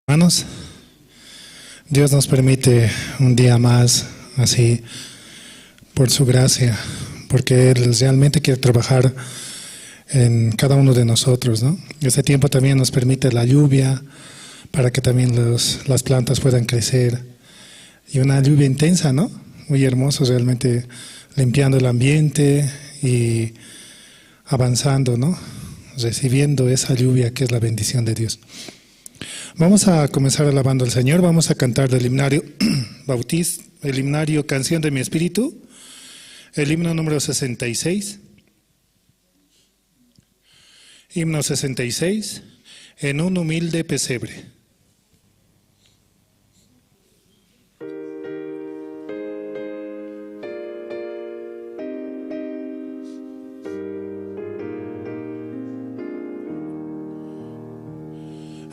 Hermanos, Dios nos permite un día más así por su gracia, porque Él realmente quiere trabajar en cada uno de nosotros, ¿no? Este tiempo también nos permite la lluvia para que también las plantas puedan crecer, y una lluvia intensa, ¿no? Muy hermoso, realmente limpiando el ambiente y avanzando, ¿no? Recibiendo esa lluvia que es la bendición de Dios. Vamos a comenzar alabando al Señor. Vamos a cantar el himnario el himnario Canción de mi Espíritu, el himno número 66. Himno 66, en un humilde pesebre.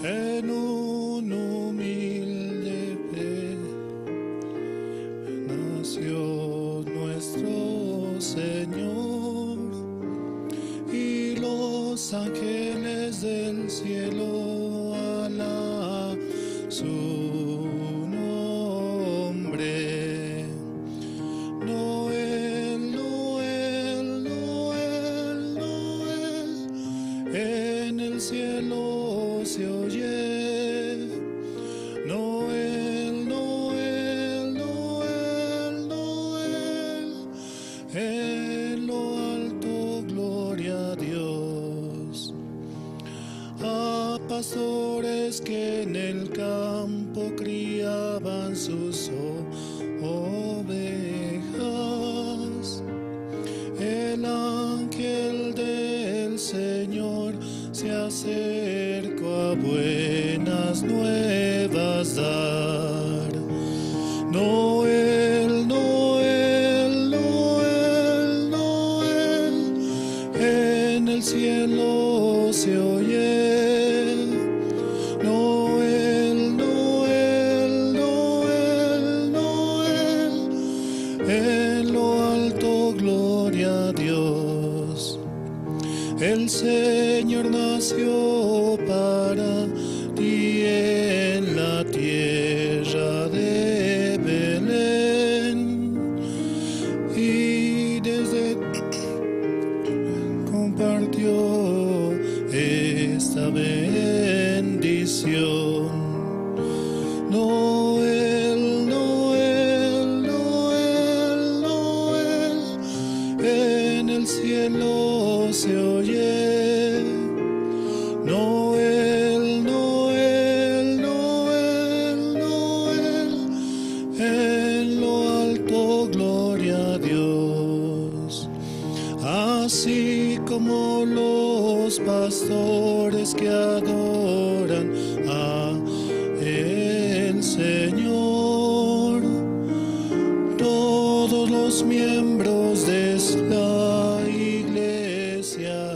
En un humilde nació nuestro Señor, y los ángeles del cielo alaban su nombre. Noel, Noel, Noel, Noel, en el cielo se oye. Noel, Noel, Noel, Noel, en lo alto gloria a Dios. A pastores que en el campo criaban sus ovejas, el ángel del Señor se acercó a buenas nuevas dar. Noel, Noel, Noel, Noel, en el cielo se oye. Noel, Noel, Noel, Noel, en lo alto gloria a Dios. El Señor nació para ti en la tierra de Belén, y desde compartió esta bendición. Noel, Noel, Noel, Noel, en el cielo se oye. Noel, Noel, Noel, Noel, en lo alto gloria a Dios. Así como los pastores que adoran a el Señor, todos los miembros de esta iglesia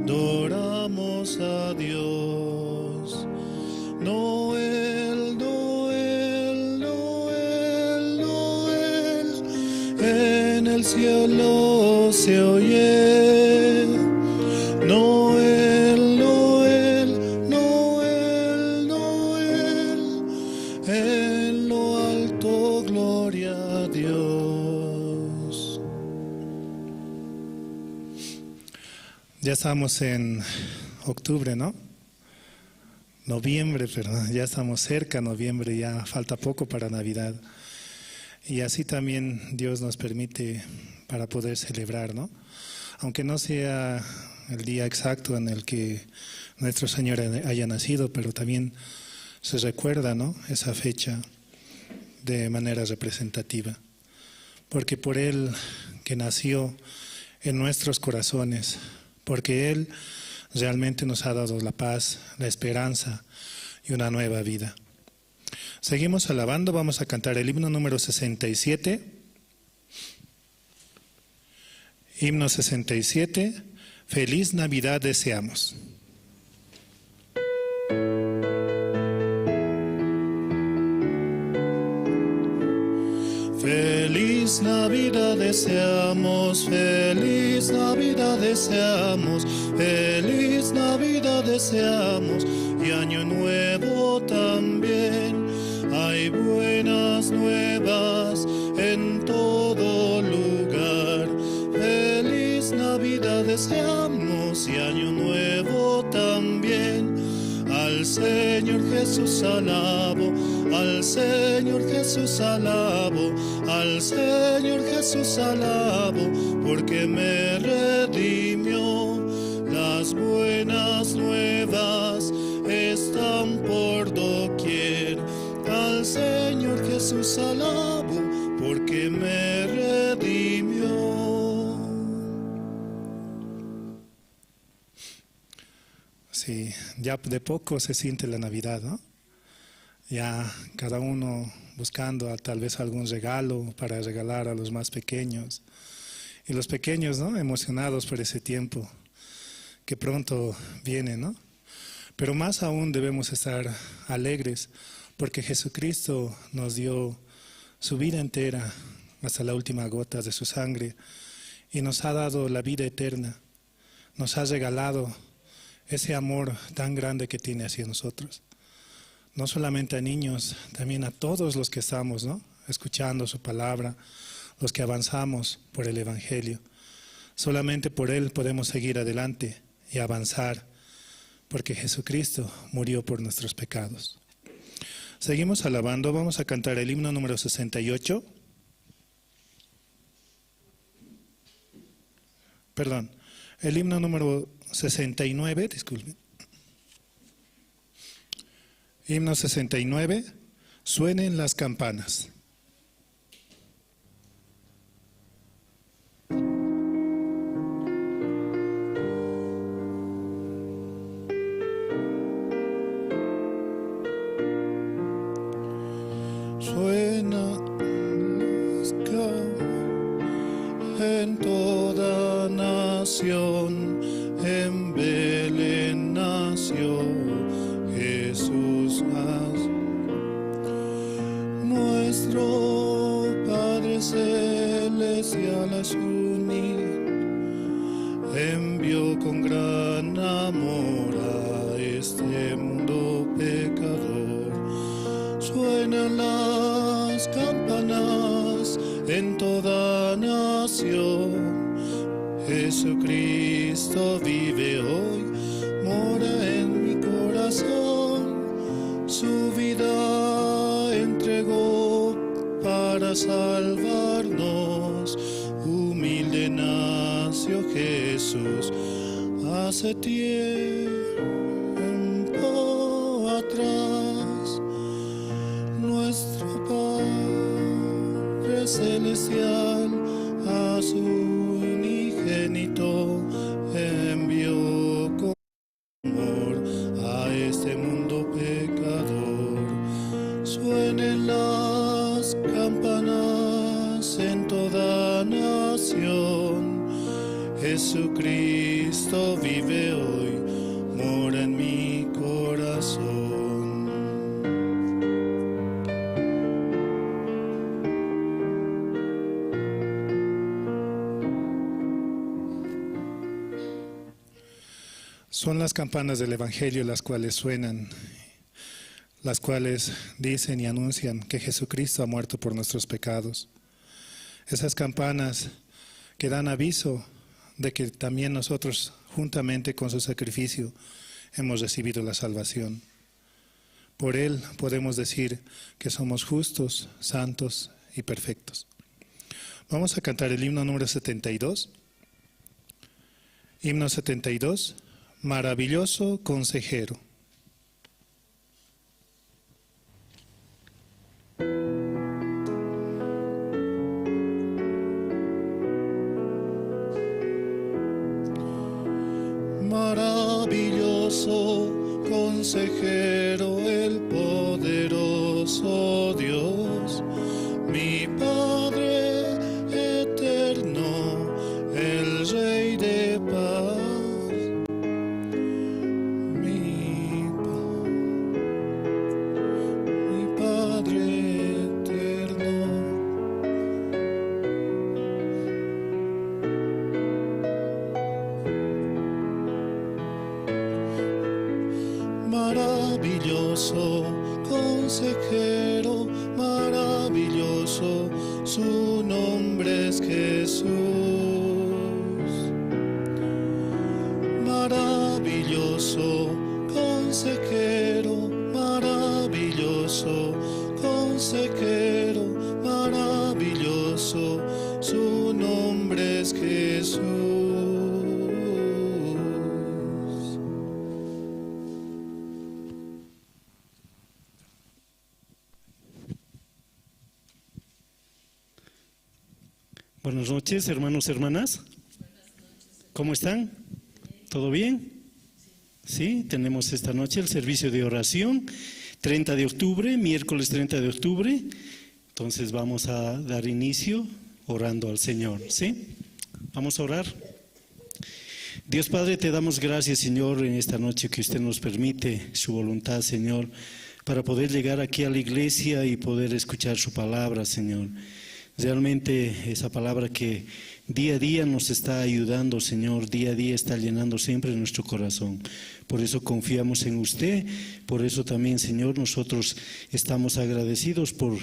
adoramos a Dios. Noel, Noel, Noel, Noel, en el cielo se oye. Noel, Noel, Noel, Noel, en lo alto gloria a Dios. Ya estamos en octubre, ¿no? Noviembre, perdón, ya estamos cerca, noviembre, ya falta poco para Navidad. Y así también Dios nos permite para poder celebrar, ¿no? Aunque no sea el día exacto en el que nuestro Señor haya nacido, pero también se recuerda, ¿no?, esa fecha de manera representativa. Porque por Él que nació en nuestros corazones, porque Él realmente nos ha dado la paz, la esperanza y una nueva vida. Seguimos alabando, vamos a cantar el himno número 67. Himno 67, Feliz Navidad deseamos. Feliz Navidad deseamos, feliz Navidad deseamos, feliz Navidad deseamos y año nuevo también. Hay buenas nuevas en todo lugar. Feliz Navidad deseamos y año nuevo también. Al Señor Jesús alabo, al Señor Jesús alabo, al Señor Jesús alabo, porque me redimió. Las buenas nuevas están por doquier. Al Señor Jesús alabo, porque me redimió. Sí, ya de poco se siente la Navidad, ¿no? Ya cada uno buscando tal vez algún regalo para regalar a los más pequeños. Y los pequeños, ¿no? Emocionados por ese tiempo que pronto viene, ¿no? Pero más aún debemos estar alegres porque Jesucristo nos dio su vida entera hasta la última gota de su sangre y nos ha dado la vida eterna. Nos ha regalado ese amor tan grande que tiene hacia nosotros. No solamente a niños, también a todos los que estamos, ¿no? Escuchando su palabra, los que avanzamos por el Evangelio. Solamente por Él podemos seguir adelante y avanzar, porque Jesucristo murió por nuestros pecados. Seguimos alabando, vamos a cantar el himno número 68. Perdón, el himno número 69, disculpen. Himno 69, suenen las campanas. Suena en toda nación, en Belén nació Jesús más. Nuestro Padre Celestial a su niño envió con gran amor a este mundo pecador. Suenan las campanas en toda nación. Jesucristo vive hoy, mora en mi corazón. Su vida entregó para salvarnos. Humilde nació Jesús hace tiempo atrás. Nuestro Padre Celestial a su unigénito envió con amor a este mundo pecador. Suenen las campanas en toda nación. Jesucristo vive hoy, mora en mi corazón. Son las campanas del Evangelio las cuales suenan, las cuales dicen y anuncian que Jesucristo ha muerto por nuestros pecados. Esas campanas que dan aviso de que también nosotros, juntamente con su sacrificio, hemos recibido la salvación. Por Él podemos decir que somos justos, santos y perfectos. Vamos a cantar el himno número 72. Himno 72. Maravilloso consejero. Maravilloso consejero, el poderoso Dios, mi Padre eterno, el Rey de paz. maravilloso, consejero, maravilloso, su nombre es Jesús. Maravilloso, consejero, maravilloso, consejero, maravilloso, su nombre es Jesús. Buenas noches, hermanos, hermanas. ¿Cómo están? ¿Todo bien? Sí, tenemos esta noche el servicio de oración, 30 de octubre, miércoles 30 de octubre. Entonces vamos a dar inicio orando al Señor, ¿sí? Vamos a orar. Dios Padre, te damos gracias, Señor, en esta noche que usted nos permite su voluntad, Señor, para poder llegar aquí a la iglesia y poder escuchar su palabra, Señor. Realmente esa palabra que día a día nos está ayudando, Señor, día a día está llenando siempre nuestro corazón. Por eso confiamos en usted, por eso también, Señor, nosotros estamos agradecidos por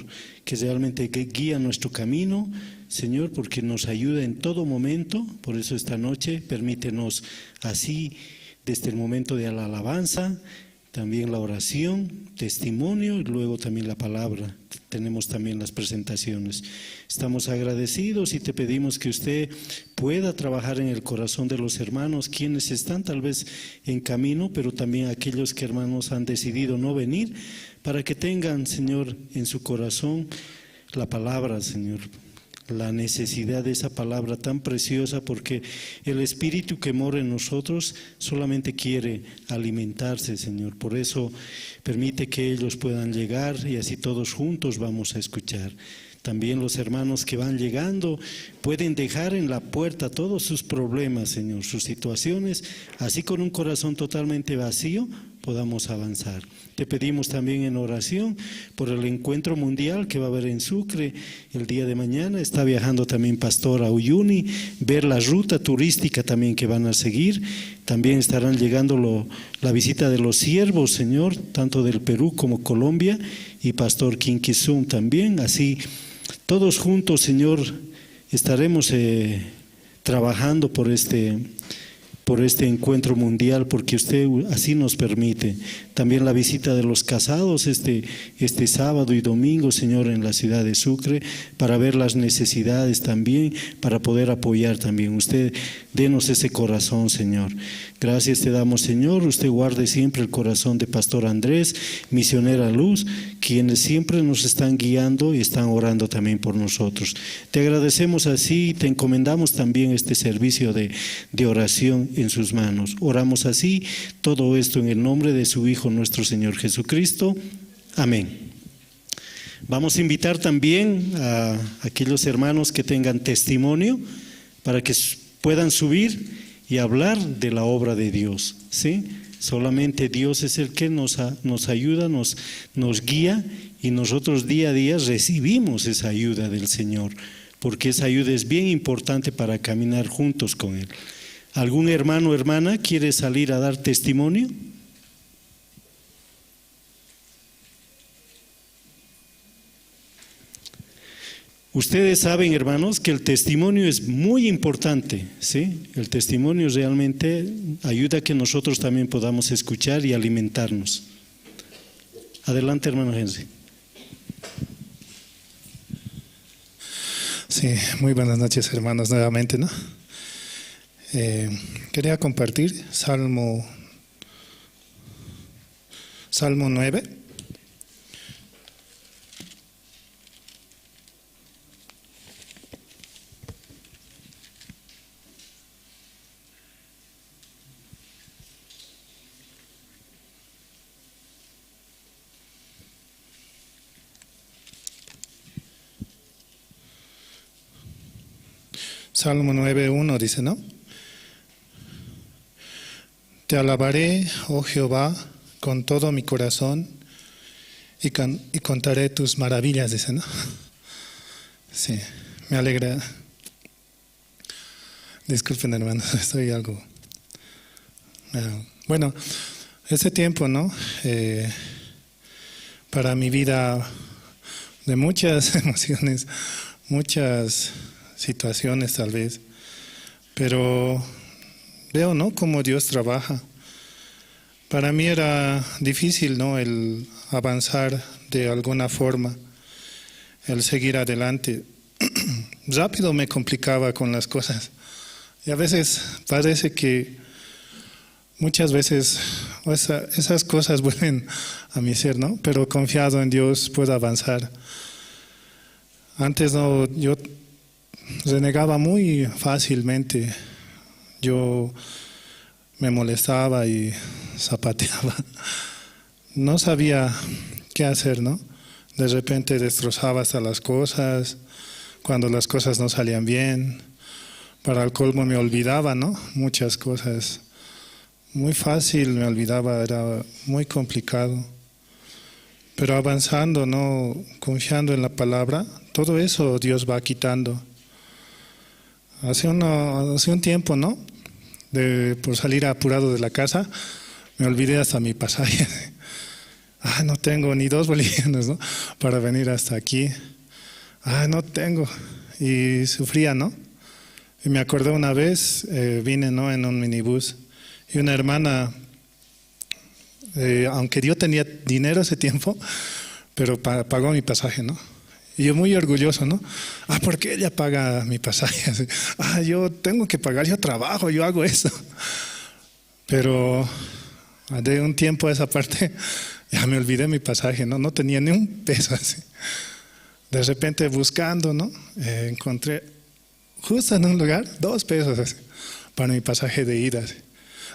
que realmente guía nuestro camino, Señor, porque nos ayuda en todo momento. Por eso esta noche permítenos así, desde el momento de la alabanza, también la oración, testimonio y luego también la palabra. Tenemos también las presentaciones. Estamos agradecidos y te pedimos que usted pueda trabajar en el corazón de los hermanos, quienes están tal vez en camino, pero también aquellos que, hermanos, han decidido no venir, para que tengan, Señor, en su corazón la palabra, Señor, la necesidad de esa palabra tan preciosa, porque el Espíritu que mora en nosotros solamente quiere alimentarse, Señor. Por eso permite que ellos puedan llegar y así todos juntos vamos a escuchar. También los hermanos que van llegando pueden dejar en la puerta todos sus problemas, Señor, sus situaciones, así con un corazón totalmente vacío podamos avanzar. Te pedimos también en oración por el encuentro mundial que va a haber en Sucre el día de mañana. Está viajando también Pastor a Uyuni, ver la ruta turística también que van a seguir. También estarán llegando la visita de los siervos, Señor, tanto del Perú como Colombia, y Pastor Kinkisum también. Así, todos juntos, Señor, estaremos trabajando por este encuentro mundial, porque usted así nos permite. También la visita de los casados este sábado y domingo, Señor, en la ciudad de Sucre, para ver las necesidades también, para poder apoyar también. Usted denos ese corazón, Señor. Gracias te damos, Señor. Usted guarde siempre el corazón de Pastor Andrés, Misionera Luz, quienes siempre nos están guiando y están orando también por nosotros. Te agradecemos así y te encomendamos también este servicio de oración en sus manos. Oramos así, todo esto en el nombre de su Hijo, nuestro Señor Jesucristo. Amén. Vamos a invitar también a aquellos hermanos que tengan testimonio para que puedan subir y hablar de la obra de Dios, ¿sí? Solamente Dios es el que nos ayuda, nos guía, y nosotros día a día recibimos esa ayuda del Señor, porque esa ayuda es bien importante para caminar juntos con Él. ¿Algún hermano o hermana quiere salir a dar testimonio? Ustedes saben, hermanos, que el testimonio es muy importante, ¿sí? El testimonio realmente ayuda a que nosotros también podamos escuchar y alimentarnos. Adelante, hermano Henry. Sí, muy buenas noches, hermanos, nuevamente, ¿no? Quería compartir Salmo 9. Salmo 9:1 dice, ¿no? Te alabaré, oh Jehová, con todo mi corazón y contaré tus maravillas, dice, ¿no? Sí, me alegra. Disculpen, hermanos, estoy algo... Bueno, ese tiempo, ¿no? para mi vida de muchas emociones, muchas situaciones tal vez, pero veo, ¿no?, cómo Dios trabaja. Para mí era difícil, ¿no?, el avanzar de alguna forma, el seguir adelante. Rápido me complicaba con las cosas y a veces parece que muchas veces esas cosas vuelven a mi ser, ¿no? Pero confiado en Dios puedo avanzar. Antes no, yo renegaba muy fácilmente. Yo me molestaba y zapateaba. No sabía qué hacer, ¿no? De repente destrozaba hasta las cosas, cuando las cosas no salían bien. Para el colmo me olvidaba, ¿no?, muchas cosas. Muy fácil me olvidaba, era muy complicado. Pero avanzando, ¿no?, confiando en la palabra, todo eso Dios va quitando. Hace un tiempo, ¿no?, por salir apurado de la casa, me olvidé hasta mi pasaje. No tengo ni 2 bolivianos, ¿no?, para venir hasta aquí. No tengo. Y sufría, ¿no? Y me acordé una vez, vine, ¿no?, en un minibús. Y una hermana, aunque yo tenía dinero ese tiempo, pero pagó mi pasaje, ¿no? Y yo muy orgulloso, ¿no? ¿Por qué ella paga mi pasaje? Así, yo tengo que pagar, yo trabajo, yo hago eso. Pero de un tiempo a esa parte, ya me olvidé mi pasaje, ¿no? No tenía ni un peso así. De repente buscando, ¿no?, encontré justo en un lugar 2 pesos así, para mi pasaje de ida. Así.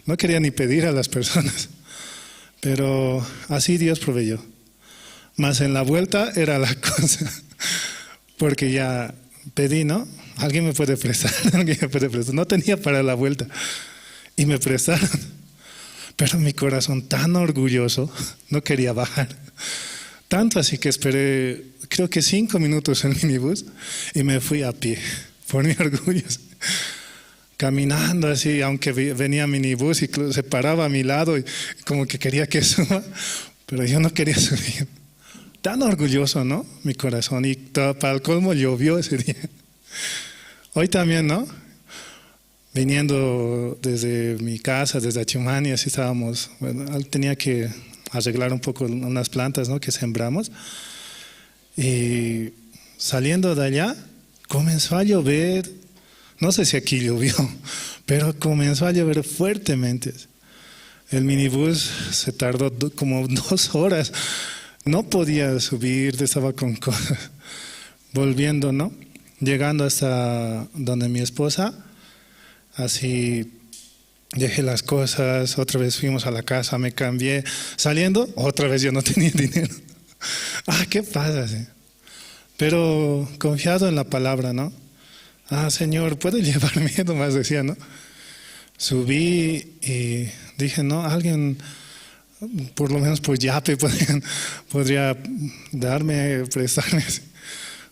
No quería ni pedir a las personas, pero así Dios proveyó. Más en la vuelta era la cosa, porque ya pedí, ¿no? Alguien me puede prestar, alguien me puede prestar. No tenía para la vuelta y me prestaron, pero mi corazón tan orgulloso no quería bajar. Tanto así que esperé, creo que 5 minutos en el minibús y me fui a pie, por mi orgullo. Caminando así, aunque venía minibús y se paraba a mi lado y como que quería que suba, pero yo no quería subir. Tan orgulloso, ¿no?, mi corazón. Y para el colmo llovió ese día. Hoy también, ¿no?, viniendo desde mi casa, desde Achumani, así estábamos, tenía que arreglar un poco unas plantas, ¿no?, que sembramos. Y saliendo de allá, comenzó a llover. No sé si aquí llovió, pero comenzó a llover fuertemente. El minibús se tardó como 2 horas. No podía subir, estaba con cosas. Volviendo, ¿no? Llegando hasta donde mi esposa, así dejé las cosas, otra vez fuimos a la casa, me cambié. Saliendo, otra vez yo no tenía dinero. ¿Qué pasa? Sí. Pero confiado en la palabra, ¿no? Señor, ¿puede llevarme? Nomás decía, ¿no? Subí y dije, no, alguien, por lo menos por yape, podría darme, prestarme.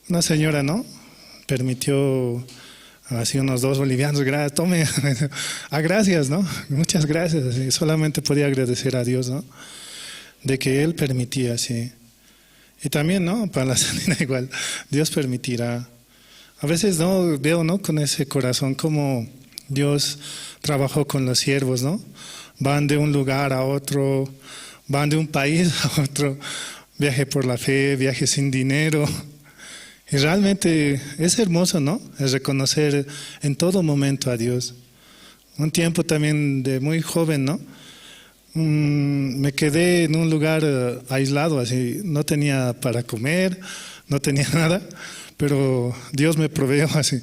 Una señora, ¿no?, permitió así unos 2 bolivianos, tome, gracias, ¿no? Muchas gracias. Así, solamente podía agradecer a Dios, ¿no?, de que Él permitía así. Y también, ¿no?, para la salida igual, Dios permitirá. A veces no veo, ¿no?, con ese corazón como Dios trabajó con los siervos, ¿no? Van de un lugar a otro, van de un país a otro, viaje por la fe, viaje sin dinero. Y realmente es hermoso, ¿no?, es reconocer en todo momento a Dios. Un tiempo también de muy joven, ¿no?, me quedé en un lugar aislado, así, no tenía para comer, no tenía nada. Pero Dios me proveyó así,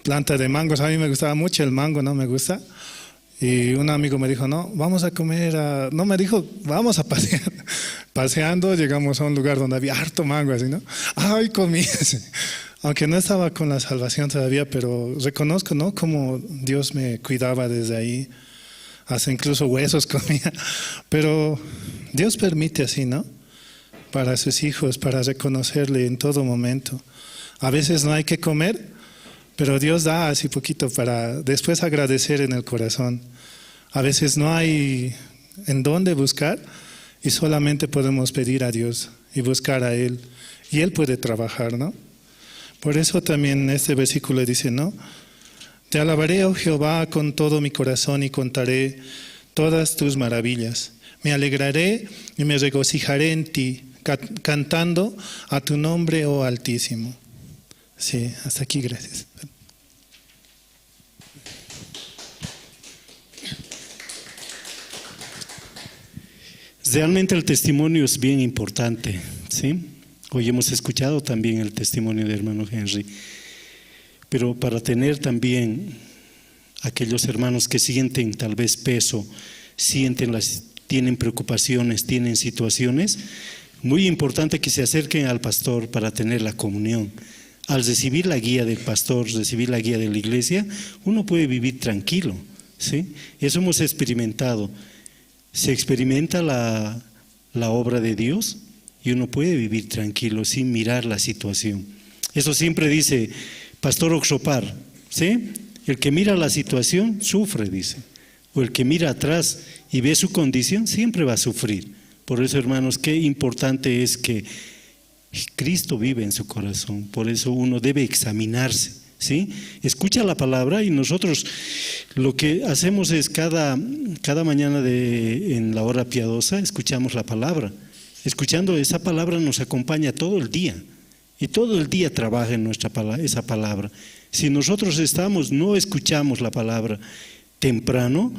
planta de mangos. A mí me gustaba mucho el mango, ¿no? Me gusta. Y un amigo me dijo, no, vamos a comer, no, me dijo, vamos a pasear. Paseando llegamos a un lugar donde había harto mango, así, ¿no? Y comí, así. Aunque no estaba con la salvación todavía, pero reconozco, ¿no?, cómo Dios me cuidaba desde ahí. Hasta incluso huesos comía. Pero Dios permite así, ¿no?, para sus hijos, para reconocerle en todo momento. A veces no hay que comer, pero Dios da así poquito para después agradecer en el corazón. A veces no hay en dónde buscar y solamente podemos pedir a Dios y buscar a Él, y Él puede trabajar, ¿no? Por eso también este versículo dice, ¿no? Te alabaré, oh Jehová, con todo mi corazón y contaré todas tus maravillas. Me alegraré y me regocijaré en ti, cantando a tu nombre, oh Altísimo. Sí, hasta aquí, gracias. Realmente el testimonio es bien importante, ¿sí? Hoy hemos escuchado también el testimonio del hermano Henry, pero para tener también aquellos hermanos que sienten tal vez peso, tienen preocupaciones, tienen situaciones, muy importante que se acerquen al pastor para tener la comunión. Al recibir la guía del pastor, recibir la guía de la iglesia, uno puede vivir tranquilo, ¿sí? Eso hemos experimentado. Se experimenta la obra de Dios y uno puede vivir tranquilo sin mirar la situación. Eso siempre dice Pastor Oxopar, ¿sí? El que mira la situación sufre, dice. O el que mira atrás y ve su condición siempre va a sufrir. Por eso, hermanos, qué importante es que Cristo vive en su corazón. Por eso uno debe examinarse, ¿sí? Escucha la palabra y nosotros lo que hacemos es cada mañana en la hora piadosa escuchamos la palabra. Escuchando esa palabra nos acompaña todo el día y todo el día trabaja en esa palabra. Si nosotros no escuchamos la palabra temprano,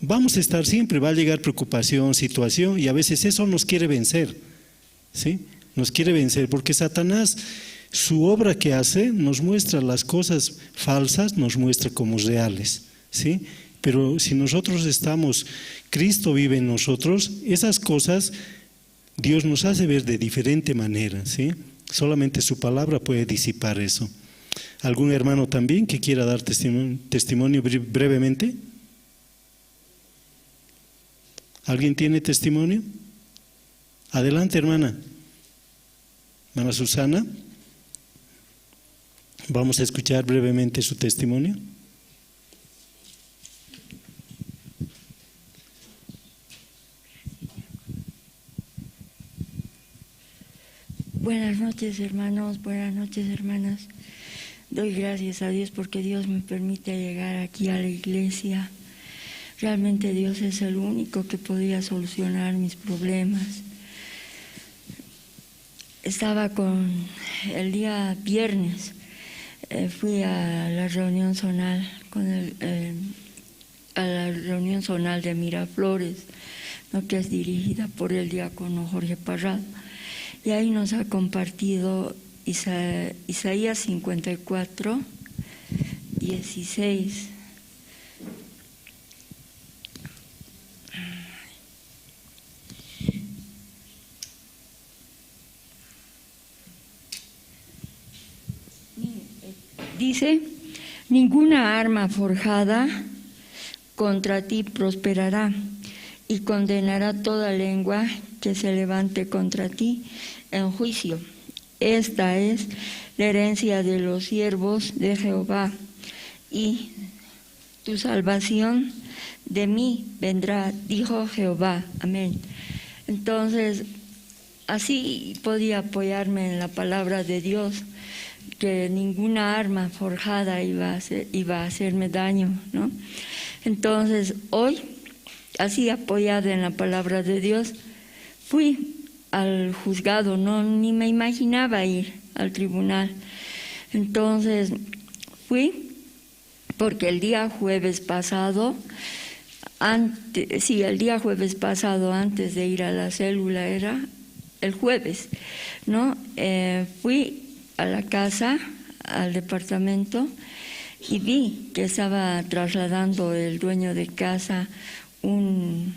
vamos a estar siempre, va a llegar preocupación, situación, y a veces eso nos quiere vencer, ¿sí? Nos quiere vencer porque Satanás, su obra que hace, nos muestra las cosas falsas, nos muestra como reales, ¿sí? Pero si nosotros Cristo vive en nosotros, esas cosas Dios nos hace ver de diferente manera, ¿sí? Solamente su palabra puede disipar eso. ¿Algún hermano también que quiera dar testimonio brevemente? ¿Alguien tiene testimonio? Adelante, hermana. Hermana Susana. Vamos a escuchar brevemente su testimonio. Buenas noches, hermanos, buenas noches, hermanas. Doy gracias a Dios porque Dios me permite llegar aquí a la iglesia. Realmente Dios es el único que podría solucionar mis problemas. Estaba el día viernes, fui a la reunión zonal, a la reunión zonal de Miraflores, ¿no?, que es dirigida por el diácono Jorge Parrado. Y ahí nos ha compartido Isaías 54, 16. Dice: ninguna arma forjada contra ti prosperará, y condenará toda lengua que se levante contra ti en juicio. Esta es la herencia de los siervos de Jehová, y tu salvación de mí vendrá, dijo Jehová. Amén. Entonces, así podía apoyarme en la palabra de Dios, que ninguna arma forjada iba a hacerme daño, ¿no? Entonces, hoy, así apoyada en la palabra de Dios, fui al juzgado, ni me imaginaba ir al tribunal. Entonces fui porque el día jueves pasado, antes de ir a la célula, era el jueves, ¿no? Fui a la casa, al departamento, y vi que estaba trasladando el dueño de casa un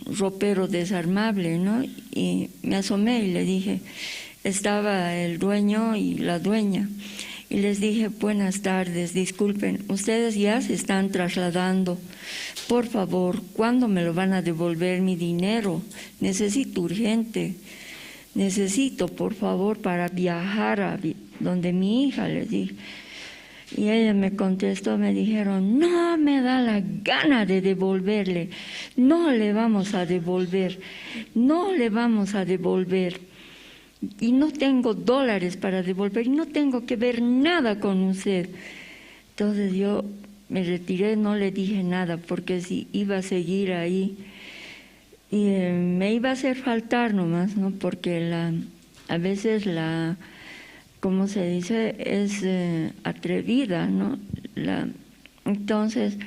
ropero desarmable, ¿no? Y me asomé y le dije, estaba el dueño y la dueña, y les dije: buenas tardes, disculpen, ustedes ya se están trasladando, por favor, ¿cuándo me lo van a devolver mi dinero? Necesito urgente, por favor, para viajar a donde mi hija, les dije. Y ella me contestó, me dijeron, no me da la gana de devolverle, no le vamos a devolver, no le vamos a devolver. Y no tengo dólares para devolver, y no tengo que ver nada con usted. Entonces yo me retiré, no le dije nada, porque si iba a seguir ahí, y me iba a hacer faltar nomás, ¿no? Porque a veces ¿cómo se dice? Es atrevida, ¿no? Entonces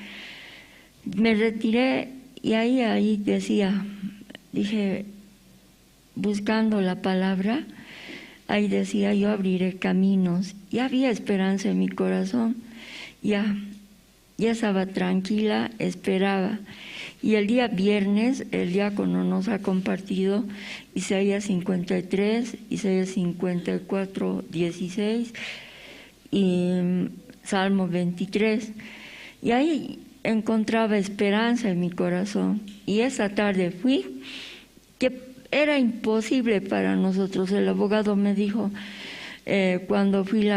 me retiré y ahí dije, buscando la palabra, ahí decía, yo abriré caminos. Y había esperanza en mi corazón, ya estaba tranquila, esperaba. Y el día viernes, el diácono nos ha compartido Isaías 53, Isaías 54, 16 y Salmo 23. Y ahí encontraba esperanza en mi corazón. Y esa tarde fui, que era imposible para nosotros. El abogado me dijo, cuando fui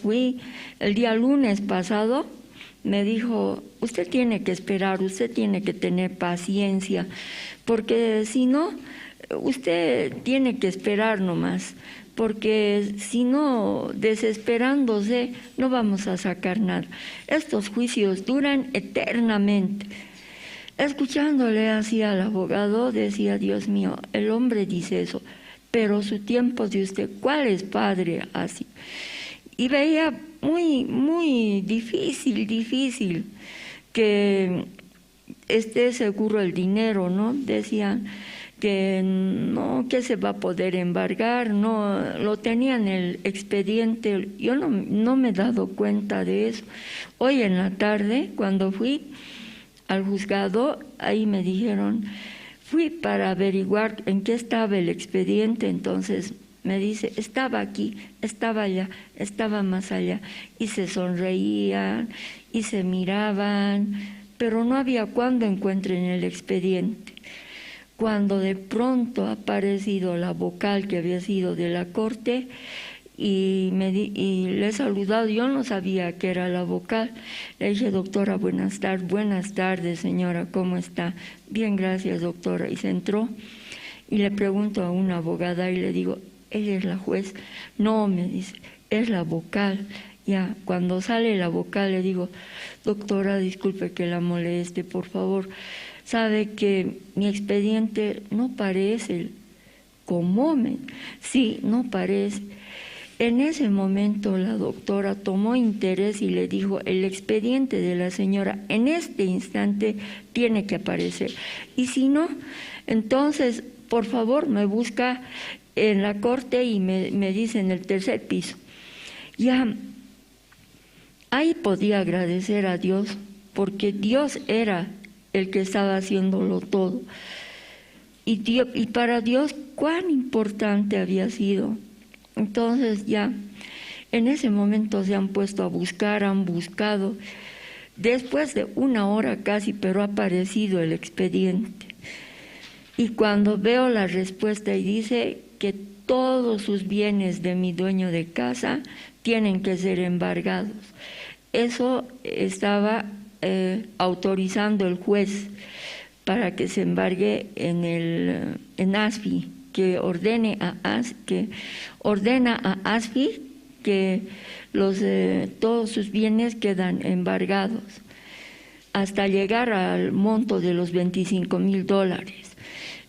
fui el día lunes pasado, me dijo, usted tiene que esperar, usted tiene que tener paciencia, porque si no, usted tiene que esperar nomás, porque si no, desesperándose, no vamos a sacar nada. Estos juicios duran eternamente. Escuchándole así al abogado, decía, Dios mío, el hombre dice eso, pero su tiempo de usted, ¿cuál es, padre? Así. Y veía muy difícil que esté seguro el dinero, ¿no? Decían que no, que se va a poder embargar, no, lo tenía en el expediente. Yo no me he dado cuenta de eso. Hoy en la tarde, cuando fui al juzgado, ahí me dijeron, fui para averiguar en qué estaba el expediente, entonces me dice, estaba aquí, estaba allá, estaba más allá, y se sonreían y se miraban, pero no había cuando encuentren el expediente. Cuando de pronto ha aparecido la vocal que había sido de la corte y le he saludado, yo no sabía que era la vocal. Le dije, doctora, buenas tardes, señora, ¿cómo está? Bien, gracias, doctora. Y se entró y le pregunto a una abogada y le digo, ¿ella es la juez? No, me dice, es la vocal. Ya, cuando sale la vocal le digo, doctora, disculpe que la moleste, por favor, sabe que mi expediente no parece. ¿Cómo? Sí, no parece. En ese momento la doctora tomó interés y le dijo, el expediente de la señora en este instante tiene que aparecer. Y si no, entonces, por favor, me busca en la corte y me dice en el tercer piso. Ya, ahí podía agradecer a Dios, porque Dios era el que estaba haciéndolo todo. Y para Dios, cuán importante había sido. Entonces ya, en ese momento se han puesto a buscar, han buscado. Después de 1 hora casi, pero ha aparecido el expediente. Y cuando veo la respuesta y dice que todos sus bienes de mi dueño de casa tienen que ser embargados. Eso estaba autorizando el juez para que se embargue en ASFI, que ordena a ASFI que todos sus bienes quedan embargados hasta llegar al monto de los $25,000.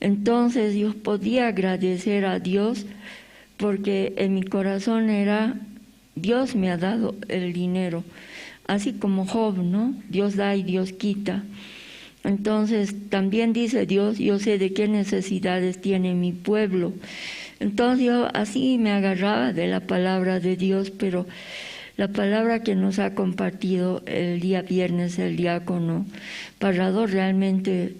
Entonces yo podía agradecer a Dios porque en mi corazón era, Dios me ha dado el dinero, así como Job, ¿no? Dios da y Dios quita. Entonces también dice Dios, yo sé de qué necesidades tiene mi pueblo. Entonces yo así me agarraba de la palabra de Dios, pero la palabra que nos ha compartido el día viernes el diácono Parrado realmente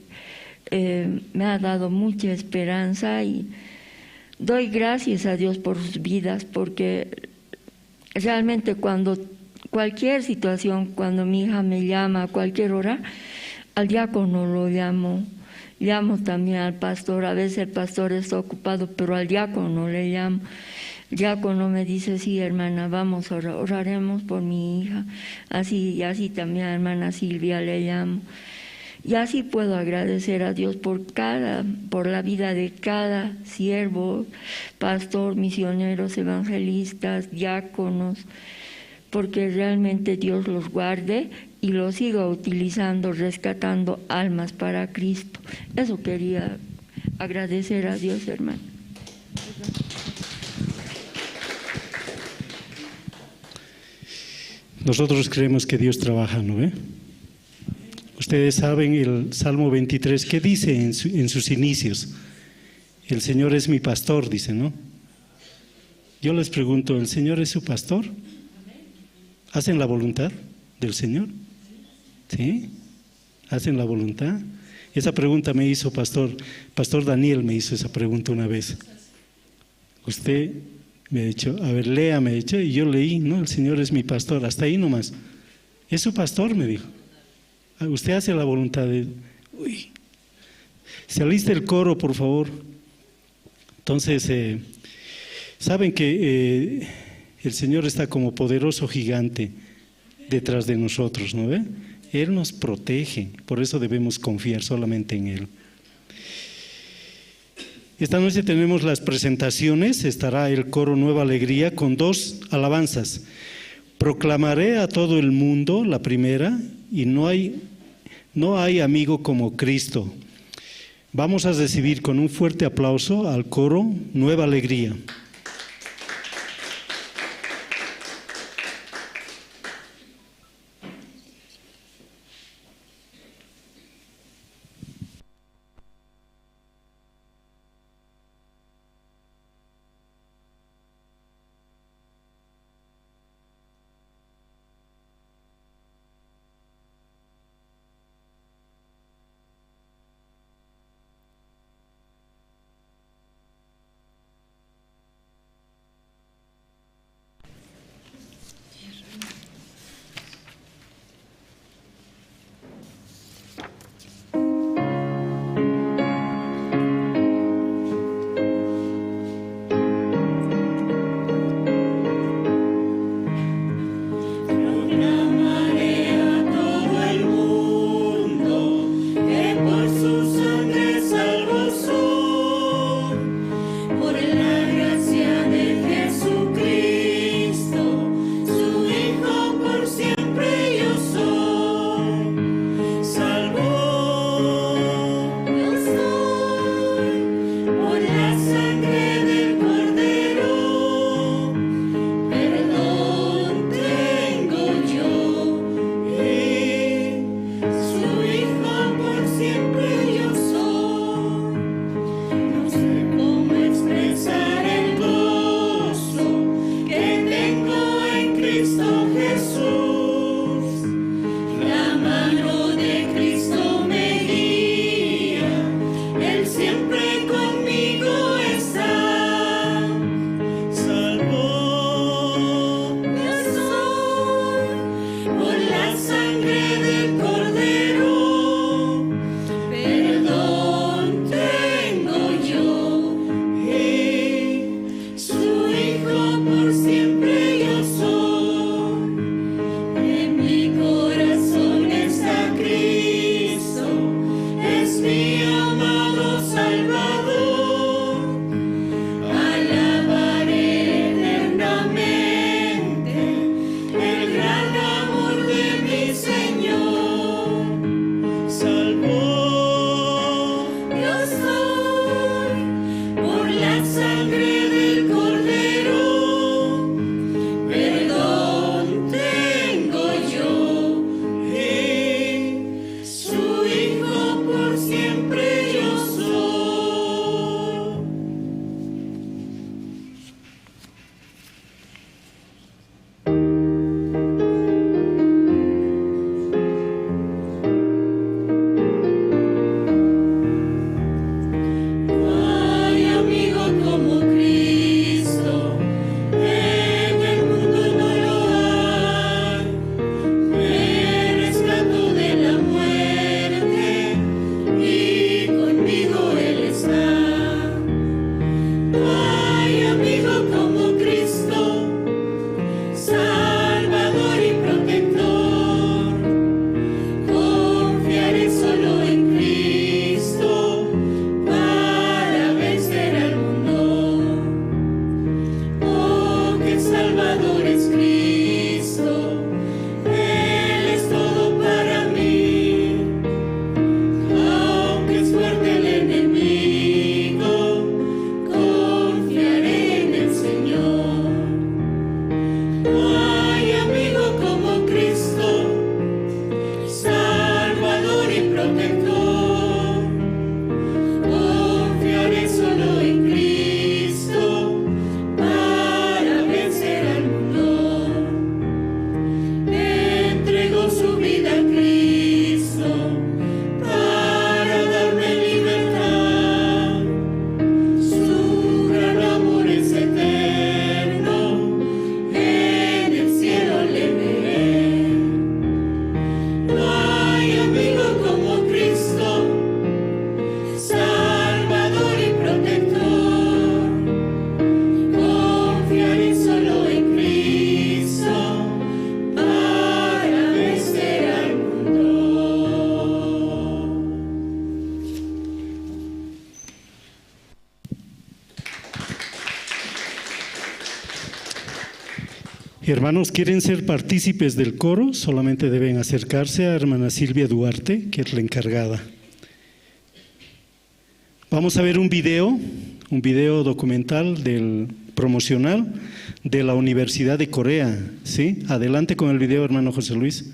me ha dado mucha esperanza y doy gracias a Dios por sus vidas, porque realmente cuando cualquier situación, cuando mi hija me llama a cualquier hora, al diácono lo llamo Llamo también al pastor, a veces el pastor está ocupado, pero al diácono le llamo. El diácono me dice, sí, hermana, vamos, oraremos por mi hija. Así, y así también a hermana Silvia le llamo. Y así puedo agradecer a Dios por la vida de cada siervo, pastor, misioneros, evangelistas, diáconos, porque realmente Dios los guarde y los siga utilizando, rescatando almas para Cristo. Eso quería agradecer a Dios, hermano. Nosotros creemos que Dios trabaja, ¿no ve? Ustedes saben el Salmo 23, ¿qué dice en sus inicios? El Señor es mi pastor, dice, ¿no? Yo les pregunto, ¿el Señor es su pastor? ¿Hacen la voluntad del Señor? ¿Sí? ¿Hacen la voluntad? Esa pregunta me hizo Pastor Daniel me hizo esa pregunta una vez. Usted me ha dicho, a ver, lea, me ha dicho, y yo leí, ¿no? El Señor es mi pastor, hasta ahí nomás. Es su pastor, me dijo. Usted hace la voluntad de... Uy. Se alista el coro, por favor. Entonces, saben que el Señor está como poderoso gigante detrás de nosotros, ¿no ve? Él nos protege, por eso debemos confiar solamente en Él. Esta noche tenemos las presentaciones, estará el coro Nueva Alegría con 2 alabanzas. Proclamaré a todo el mundo, la primera, y no hay amigo como Cristo. Vamos a recibir con un fuerte aplauso al coro Nueva Alegría. Hermanos, ¿quieren ser partícipes del coro? Solamente deben acercarse a hermana Silvia Duarte, que es la encargada. Vamos a ver un video documental promocional de la Universidad de Corea. ¿Sí? Adelante con el video, hermano José Luis.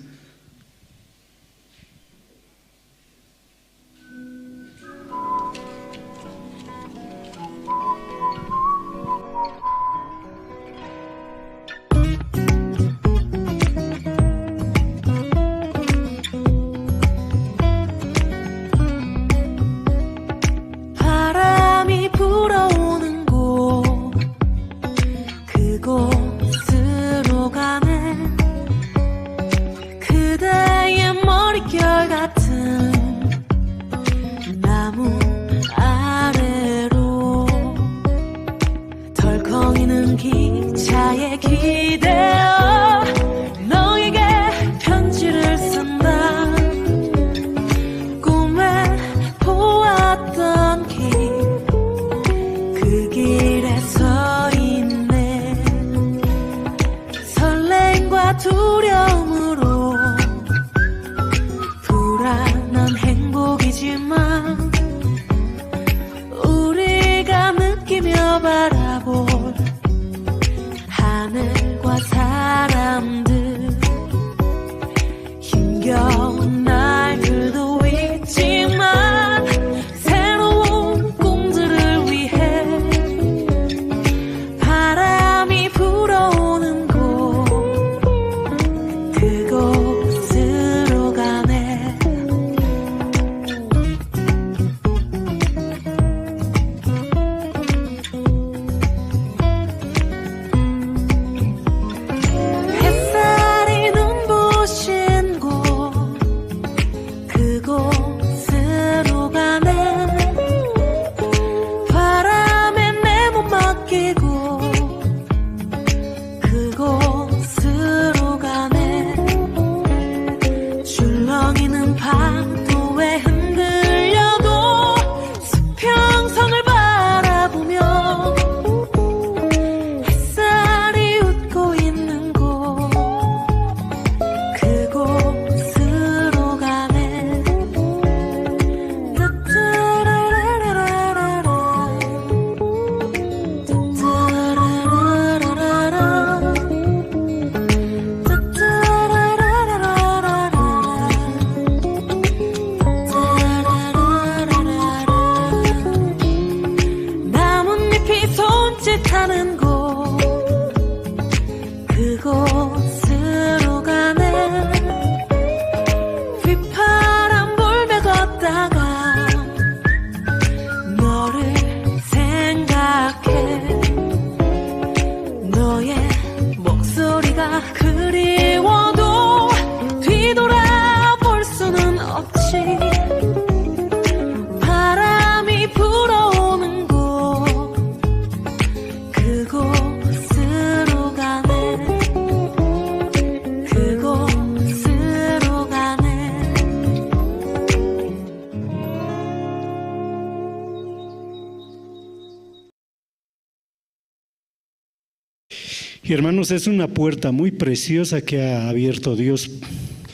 Y hermanos, es una puerta muy preciosa que ha abierto Dios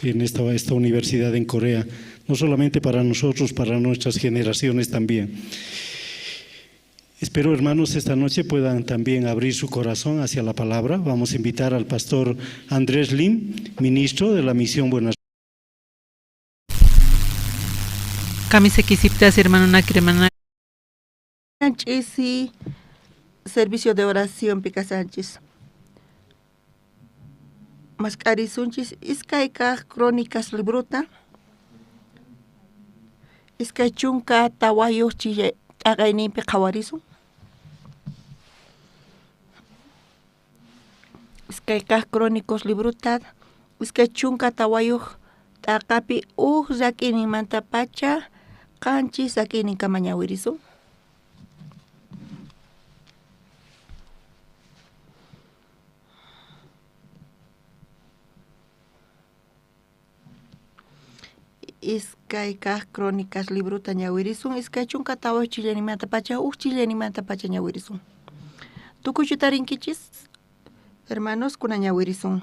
en esta universidad en Corea, no solamente para nosotros, para nuestras generaciones también. Espero, hermanos, esta noche puedan también abrir su corazón hacia la palabra. Vamos a invitar al pastor Andrés Lim, ministro de la Misión Buenas. Kami se quisiptas, hermano, una cremana. Sí, servicio de oración, Pica Sánchez. Mascari Sunchis, Iskaika, Crónicas Libruta. Iskaichunka, Tawayo, Chile, Againi, Pecawarizo. Iskaika, Crónicos Libruta. Iskaichunka, Tawayo, Takapi, Zakini Mantapacha, Kanchi, Zakini Kamañawirizo. Iskaika Crónicas Libruta ñawirizun iskaichunka tawa chilenimanta pacha chileni manta pacha ñawirizun tukuchutarinkichis Hermanos, kunañawirizun.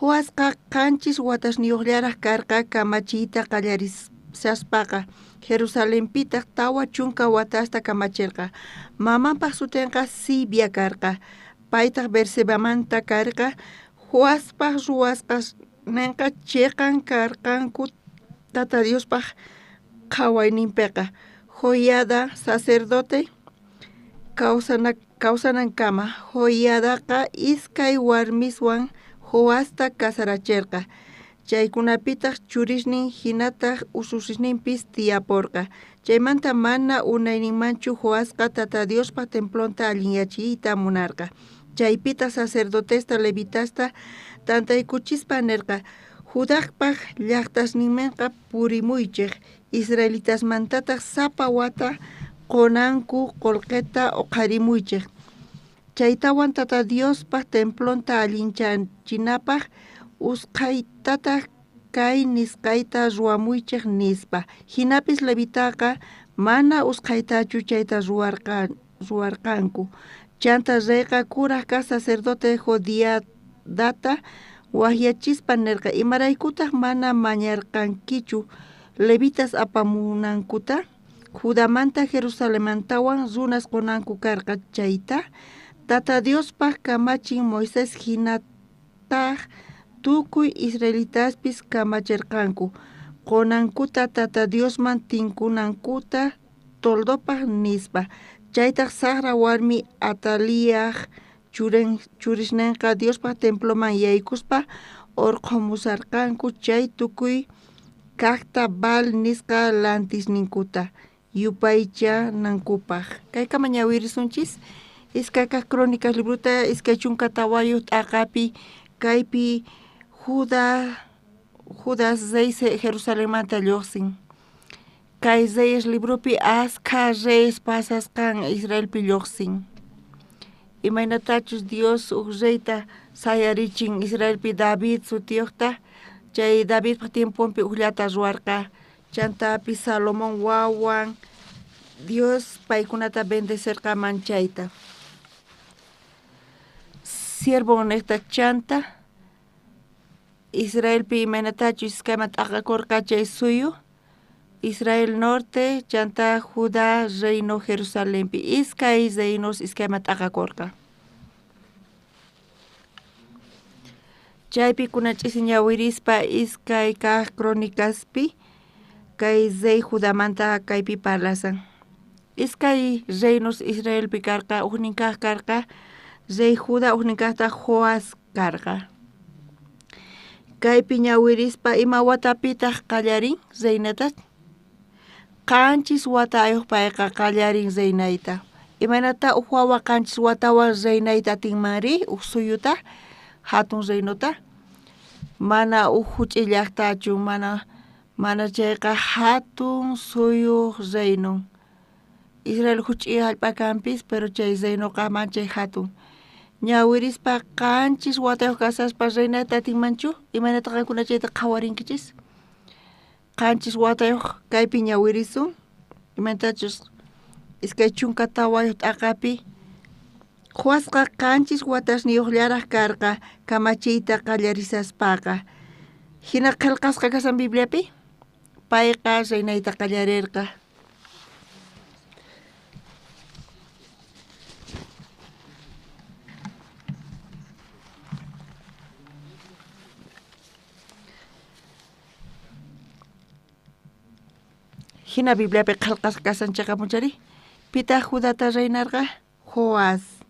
Huasqa qanchis watasniyuqllaraq karqa kamachiyta qallarisaspaqa Jerusalenpitaq tawa chunka watasta kamachirqa. Mamanpaq sutinqa Sibia karqa. Paytaq Bersebamanta karqa. Huaspaq ruwasqas ninqa chiqan karqanku Tata Diospaq qhawayninpiqa. Joyada sacerdote kawsanankama. Joyadaqa iskay warmiswan Joasta kasarachirqa. Chaykunapitaq churishnin hinataq ususisninpis tiyaporqa. Chaymanta mana unayninmanchu Joasqa Tata Diospa templonta allinyachiyta munarqa. Chaypita sacerdotesta levitasta tantaykuchispa nirqa. Judaqpaq llaqtasninmanqa purimuychiq. Israelitasmantataq sapa wata qonanku qolqeta uqarimuychiq. Chaytawan Tata Diospa templonta allinchanapaq usqaytataq kay nisqayta ruwamuychiq nispa. Hinapis levitaqa mana usqaytachu chayta ruwarqanku. Chanta reyqa kuraqqa sacerdote Jodiadata wahyachispa nirqa imaraykutaq mana mañarqankichu levitas apamunankuta Judamanta Jerusalemmantawan runas qonanku karqa chayta Tata Diospaq kamachin Moisés hinataq tukuy israelitaspis kamachirqanku qonankuta Tata Diosman tinkunankuta toldopaq nispa. Chaytaq saqra warmi Ataliaq churishninqa Diospaq temploman yaykuspa urqumusarqanku chay tukuy kaqta Baal nisqa lantisninkuta yupaychanankupaq. Kayka ñawirisunchis iskayqa crónicas libruta iskay chunka tawayu t'aqapi kaypi Judas Zeise Jerusalemanta lluqsin. Kay Zeis librupi asqa reyes pasasqan Israelpi lluqsin. Imaynatachus Dios reyta sayarichin Israelpi David sutiyuqta chay Davidpa tiempunpi uqllata ruwarqa chantapi Salomón wawan Dios paykunata bendecirqa manchayta. Siervo honesta chanta Israelpi imaynatachus iskaymanta aqakurqa chay suyu Israel norte chanta Judá reino Jerusalempi iskay reinos iskaymanta aqakurqa. Chaypi kunach'isi ñawirispa iskay kaq crónicaspi kay rey Judamanta kaypi parlasan. Iskay reinos Israelpi karqa uqnin kaq karqa rey Judá uqnin kaqta Joas karqa. Kaypi ñawirispa ima watapitaq qallarin reynata qanchis wata ayuq payqa qallarin reynayta. Imaynata uq wawa qanchis watawan reynayta atinmanri uq suyuta hatun reynota mana uq huch'uy llaqtachu mana chayqa hatun suyuq reynun. Israel huch'uy allp'a kanpis pero chay reynuqa manchay hatun. Ñawirispa qanchis watayuq kasaspa reynayta atinmanchu imaynata qaykuna chayta qhawarinkichis. Qanchis watayuq kaypi ñawirisun imaynatachus iskay chunka tawayuq t'aqapi Joasqa qanchis watasniyuqllaraq karqa kamachiyta qallarisaspaqa. Hina qillqasqa kasan Bibliapi payqa reynayta qallarirqa. Hina Bibliapi qillqasqa kasanchaqa munchari pita Judata reynarqa Joas.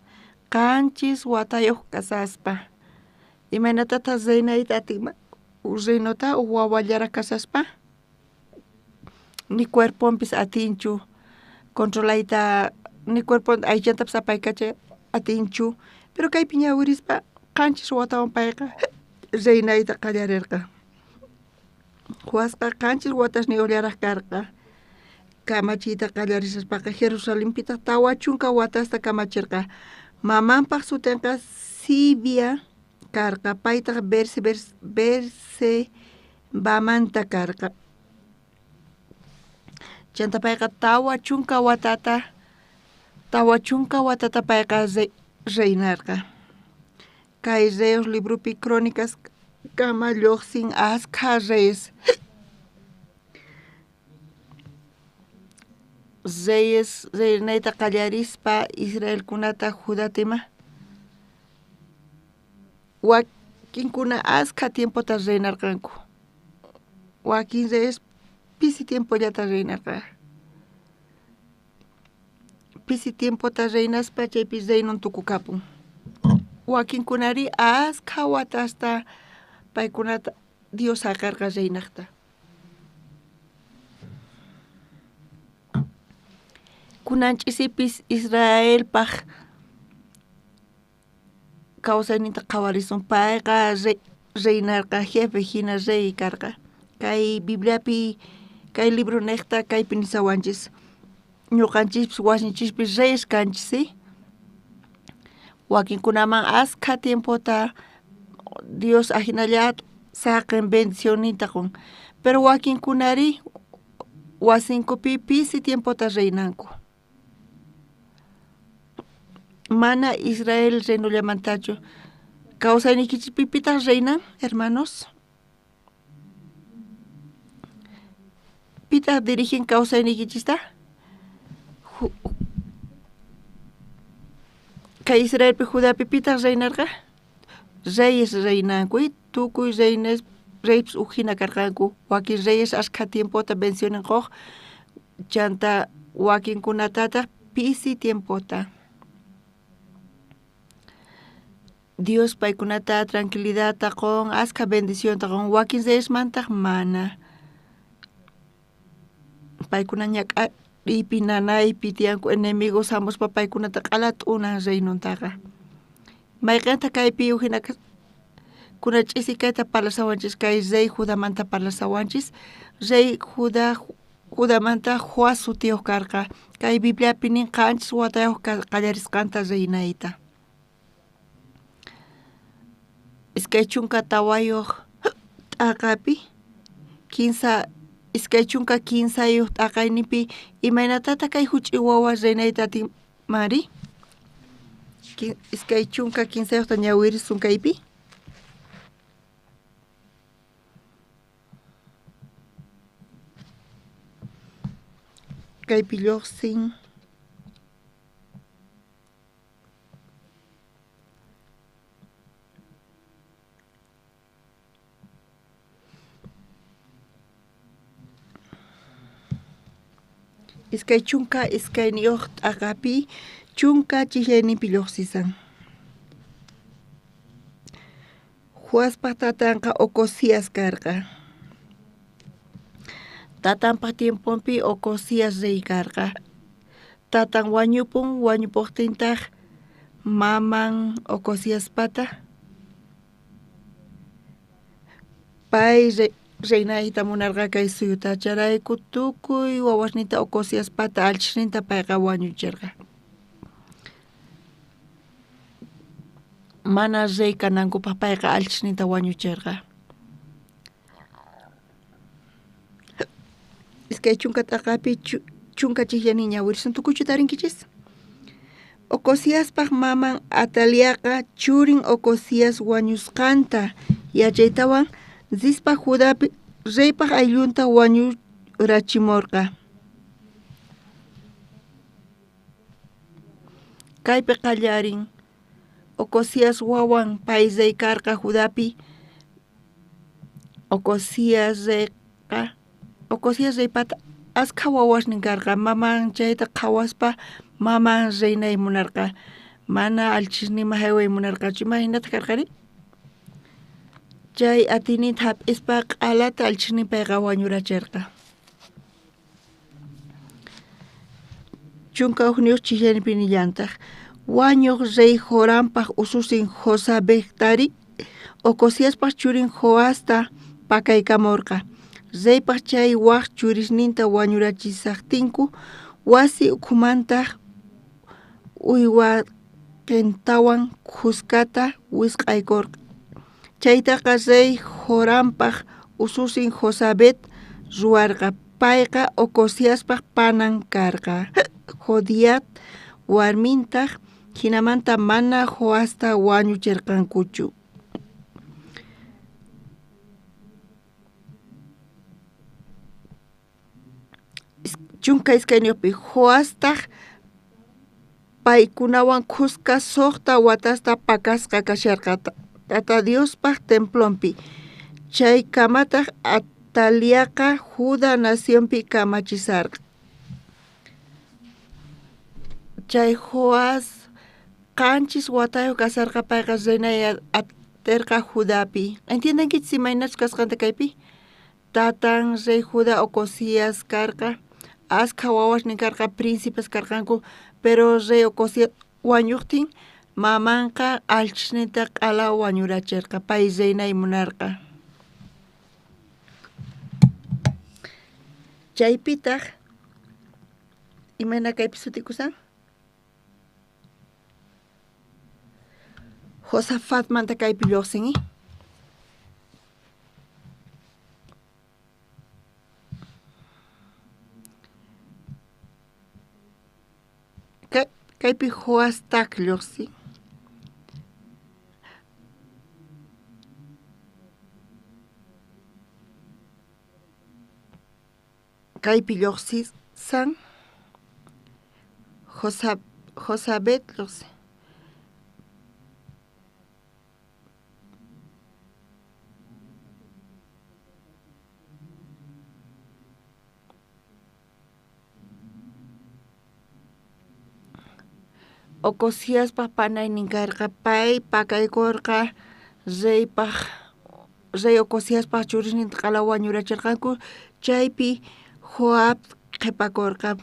Qanchis watayuq kasaspa imaynatataq reynayta atinman reynota wawallara kasaspa ni cuerponpis atinchu controlayta ni cuerpon aychantapas apaykachay atinchu pero kaypi ñawirispa qanchis watawan payqa reynayta qallarirqa. Joasqa qanchis watasniyuqllaraq karqa kamachiyta qallarisaspaqa Jerusalenpitaq tawa chunka watasta kamachirqa. Mamanpaq sutinqa Sibia karqa paytaq Bersebamanta karqa. Chanta payqa tawa chunka watata payqa reynarqa. kay reos librupi crónicas kama lluqsin asqa reyes. Reyes reynayta qallarispa Israel kunata Judatema. Wakinkuna asqa tiempota reynarqanku. Wakin reyes pisi tiempollata reynarqa. Pisi tiempota reynaspa chaypi reynon tukukapun. Wakinkunari asqa watasta paykunata Dios aqarqa reynaqta. Kunanch'isipis Israelpaq kawsayninta qhawarisun payqa reynarqa jefe hina rey karqa. Kay Bibliapi kay libro niqta kaypi nisawanchis. Ñuqanchis wasinchispis reyes kanchis, ¿sí? Wakinkunaman asqa tiempota Dios ajinallat saqen bendicioninta qun. Pero wakinkunari wasinkupi pisi tiempota reynanku. Mana Israel reynullamantachu. Kawsaynikichikpi pitaq reynan, hermanos? Pitaq dirigen kawsaynikichista? Kay Israelpi Judapi pitaq reynarqa? Reyes reynanku, tukuy reyes ujina karqanku. Wakin reyes asqa tiempota bendicioninkuq chanta wakinkunatata pisi tiempota. Dios paykunata tranquilidad taqon asqa bendición taqon wakin reyes mantaq mana. Paykuna ñak'aripi nanaypi tiyanku enemigos hamuspa paykunata q'alat'una reynuntaqa. Mayqanta kaypi ujina kunach'isi kayta parlasawanchis kay rey Judamanta parlasawanchis. Rey Judamanta Joas sutiyuq karqa. Kay Bibliapi ninqanchis watayuq qallarisqanta reynayta. Iskay chunka tawayuq t'aqapi iskay chunka kinsayuq t'aqaynipi imaynatata kay huch'uy wawa reynayta atinmari? Iskay chunka kinsayuqta ñawirisun kaypi? Kaypi lluqsin iskay chunka iskayniyuq t'aqapi chunka chihayninpi lluqsisan. Joaspaq tatanqa Ocosías karqa. Tatanpaq tiemponpi Ocosías rey karqa. Tatan wañupuqtintaq maman Ocosíaspata pay reynayta munarqa kay suyuta charayku tukuy wawasnita Ocosíaspata alchishninta payqa wañuchirqa. Mana rey kanankupaq payqa alchishninta wañuchirqa. Iskay chunka t'aqapi chunka chihyanin ñawirisun tukuychu tarinkichis? Ocosíaspaq maman Ataliaqa churin Ocosías wañusqanta yachaytawan Zispa Judapi reypaq ayllunta wañurachimurqa. Kaypi qallarin Ocosías wawan pay rey karqa Judapi. Ocosías reypata asqa wawasnin karqa. Maman chayta qhawaspa maman reynay munarqa. Mana alchisnima hayway munarqachu. Imahinata karqari? Chay atinita hap'ispa q'alata alchisnin payqa wañurachirqa. Chunka uqniyuq chihyanpi nillantaq. Wañuq rey Jorampaq ususin Josabectari Ocosíaspaq churin Joasta pakaykamurqa. Reypaq chay waq churisninta wañurachisaqtinku wasi ukhumantaq uywaqintawan Cuscata wisq'aykurqa. Chaytaqa rey Jorampaq ususin Josabet ruwarqa. Payqa Ocosíaspaq panan karqa. Jodiat warmintaq hinamanta mana Joasta wañuchirqankuchu. Chunka iskayñupi Joasta paykunawan kuska suqta watasta pakasqa kasharqata Tata Diospaq templompi. Chay kamataq Ataliaqa Juda nacionpi kamachisarqa. Chay Joas qanchis watayuq kasarqa payqa reynay atirqa Judapi. ¿Entiendenkichis imaynachus kasqanta kaypi? Tatan rey Juda Ocosías karqa, askha wawasnin karqa príncipes karqanku, pero rey Ocosías wañuqtin mamanqa alchisnita q'ala wañurachirqa, pay reynay munarqa. Chaypitaq imana kaypi sutikusan? Josafat manta kaypi lluqsinki. Kaypi Joastak lluqsin. Kaypi lluqsisan Josabet lluqsin. Ocosías panay ninkarqa pay pakaykurqa rey Ocosías churisninta q'ala wañurachirqanku, chaypi Joab qhipakurqa.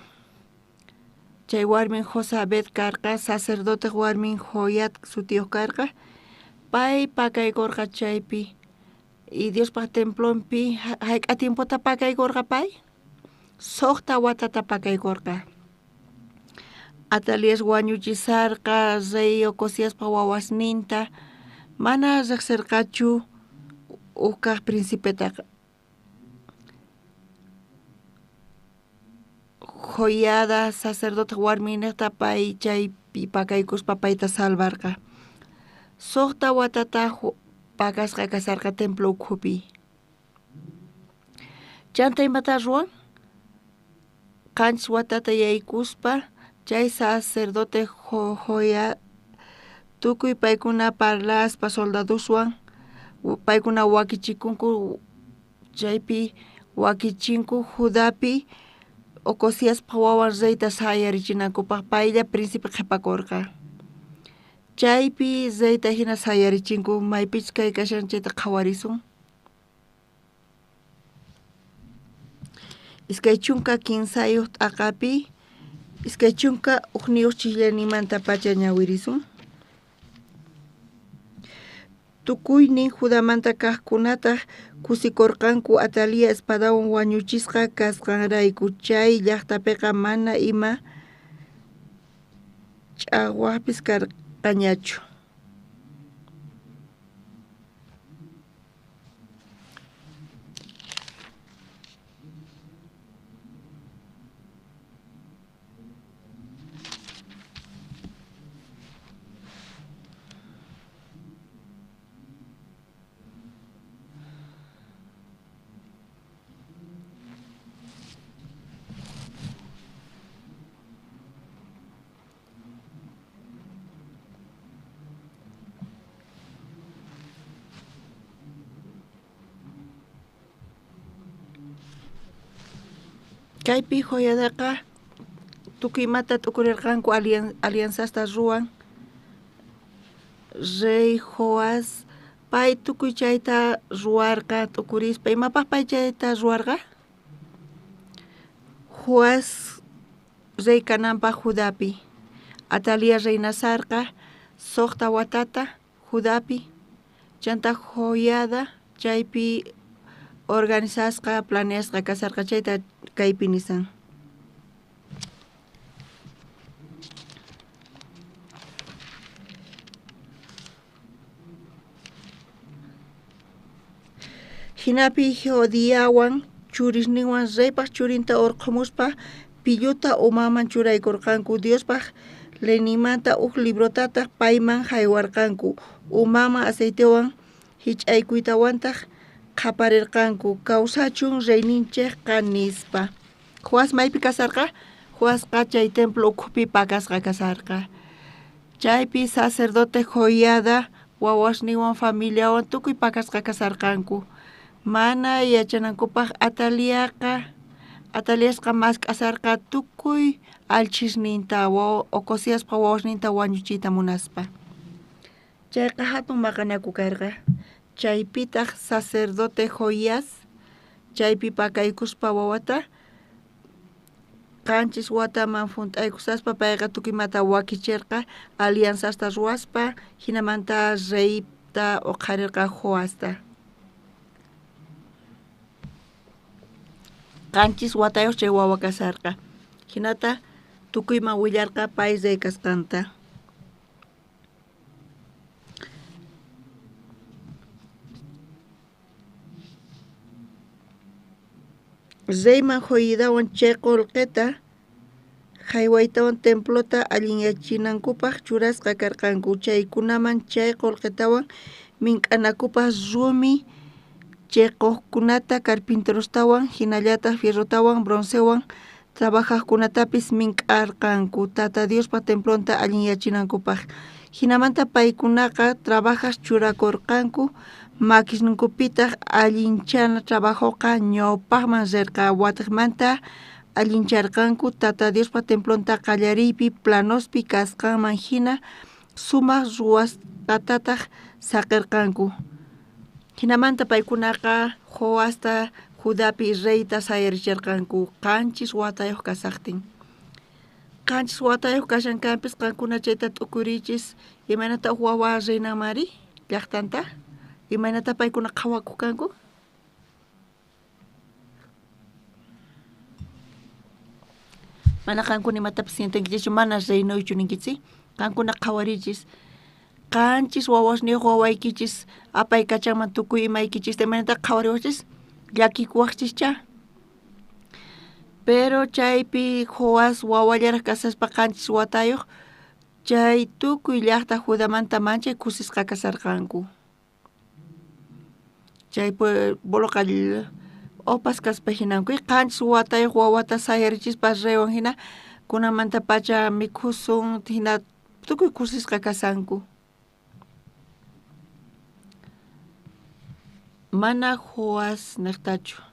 Chay warmin Josabet karqa, sacerdote warmin Joiat sutiyuq karqa, pay pakaykurqa chaypi. Y Diospaq templompi hayk'a tiempota pakaykurqa pay, suqta watata pakaykurqa. Atalias wañuchisarqa rey Ocosíaspaq wawasninta mana riqsirqachu kaq principetaqa. Joiada sacerdote warminta pay chaypi pakaykuspa payta salvarqa. Suqta watata pakasqa kasarqa templo ukhupi. Chanta imata ruwan? Qanchis watata yaykuspa chay sacerdote Joia tukuy paykuna parlaspa soldadoswan paykuna wakichikunku, chaypi wakichinku Judapi Ocosíaspaq wawan reyta sayarichinakupaq paylla príncipe qhipakurqa. Chaypi reyta hina sayarichinku maypichis kay kashan chayta qhawarisun. Iskay chunka kinsayuq t'aqapi iskay chunka uqniyuq chillanimanta pacha ñawirisun. Tukuynin Judamanta kaqkunataq kusikurqanku Atalia espadawan wañuchisqa kasqanrayku. Chay llaqtapiqa mana ima ch'aqwaqpis karqañachu. Kaypi Joiadaqa tukuymata tukurirqanku alianzasta ruwan rey Joas pay tukuy chayta ruwarqa tukurispa imapaq pay chayta ruwarqa? Joas rey kananpaq Judapi, Atalia reynasarqa suqta watata Judapi, chanta Joiada chaypi organizasqa planeasqa kasarqa chayta kaypi nisan. Hinapi Jodiawan churisninwan reypaq churinta urqumuspa pilluta umaman churaykurqanku. Diospaq Lenimanta librotata payman haywarqanku umama aceitewan hich'aykuytawantaq qaparirqanku kawsachun reyninchikqa nispa. Juas maypi kasarqa? Juasqa chay templo ukhupi pakasqa kasarqa. Chaypi sacerdote joyada wawasniwan familiawan tukuy pakasqa kasarqanku. Mana yachanankupaq Ataliasqa mas kasarqa tukuy alchisninta okosiaspa wawasninta wañuchiyta munaspa. Chayqa hatun maqanaku karqa. Chaypitaq sacerdote Joías chaypi pakaykuspa wawata qanchis wataman funt'aykusaspa payqa tukuymanta wakichirqa alianzasta ruwaspa hinamanta reyta uqharirqa Joasta. Qanchis watayuq chay wawa kasarqa. Hinata tukuyman willarqa pay rey kasqanta. Reyman joyidawan chay qullqita haywaytawan templota aliñachinankupaq churasqa karqanku. Chaykunaman chay qullqitawan mink'anakupaq rumi chayquqkunata carpinterostawan hinallataq fierrotawan broncewan trabajaqkunatapis mink'arqanku Tata Diospa templonta aliñachinankupaq. Hinamanta paykunaqa trabajas churakurqanku makisninkupitaq allinchana trabajoqa ñawpaqman rirqa watiqmanta allincharqanku Tata Diospa templonta qallariypi planospi kasqanman hina sumaq ruwasqatataq saqirqanku. Hinamanta paykunaqa Joasta Judapi reyta sayaricharqanku qanchis watayuq kasaqtin. Qanchis watayuq kashankanpis qankuna chayta t'ukurichis imanata wawa reynamari llaqtanta imanata paykuna qhawakuq kanku. Mana qankuna imatapis sientankichu mana reynuychu ninkitsi qankuna qhawarichis qanchis wawasniyuq wawaykichis apay kachanman tukuy imaykichis imanata qhawariwachis llakikuwaqchischa. Pero chaypi Joás wawallaraq kasaspa qanchis watayuq chay tukuy llaqta Judamanta manchay kusisqa kasarqanku. Chay boloqa opas kaspa hinankuy qanchis watayuq wawata sayarichispa reywan hina kunamanta pacha mikhusun hina tukuy kusisqa kasanku. Mana Joás niqtachu.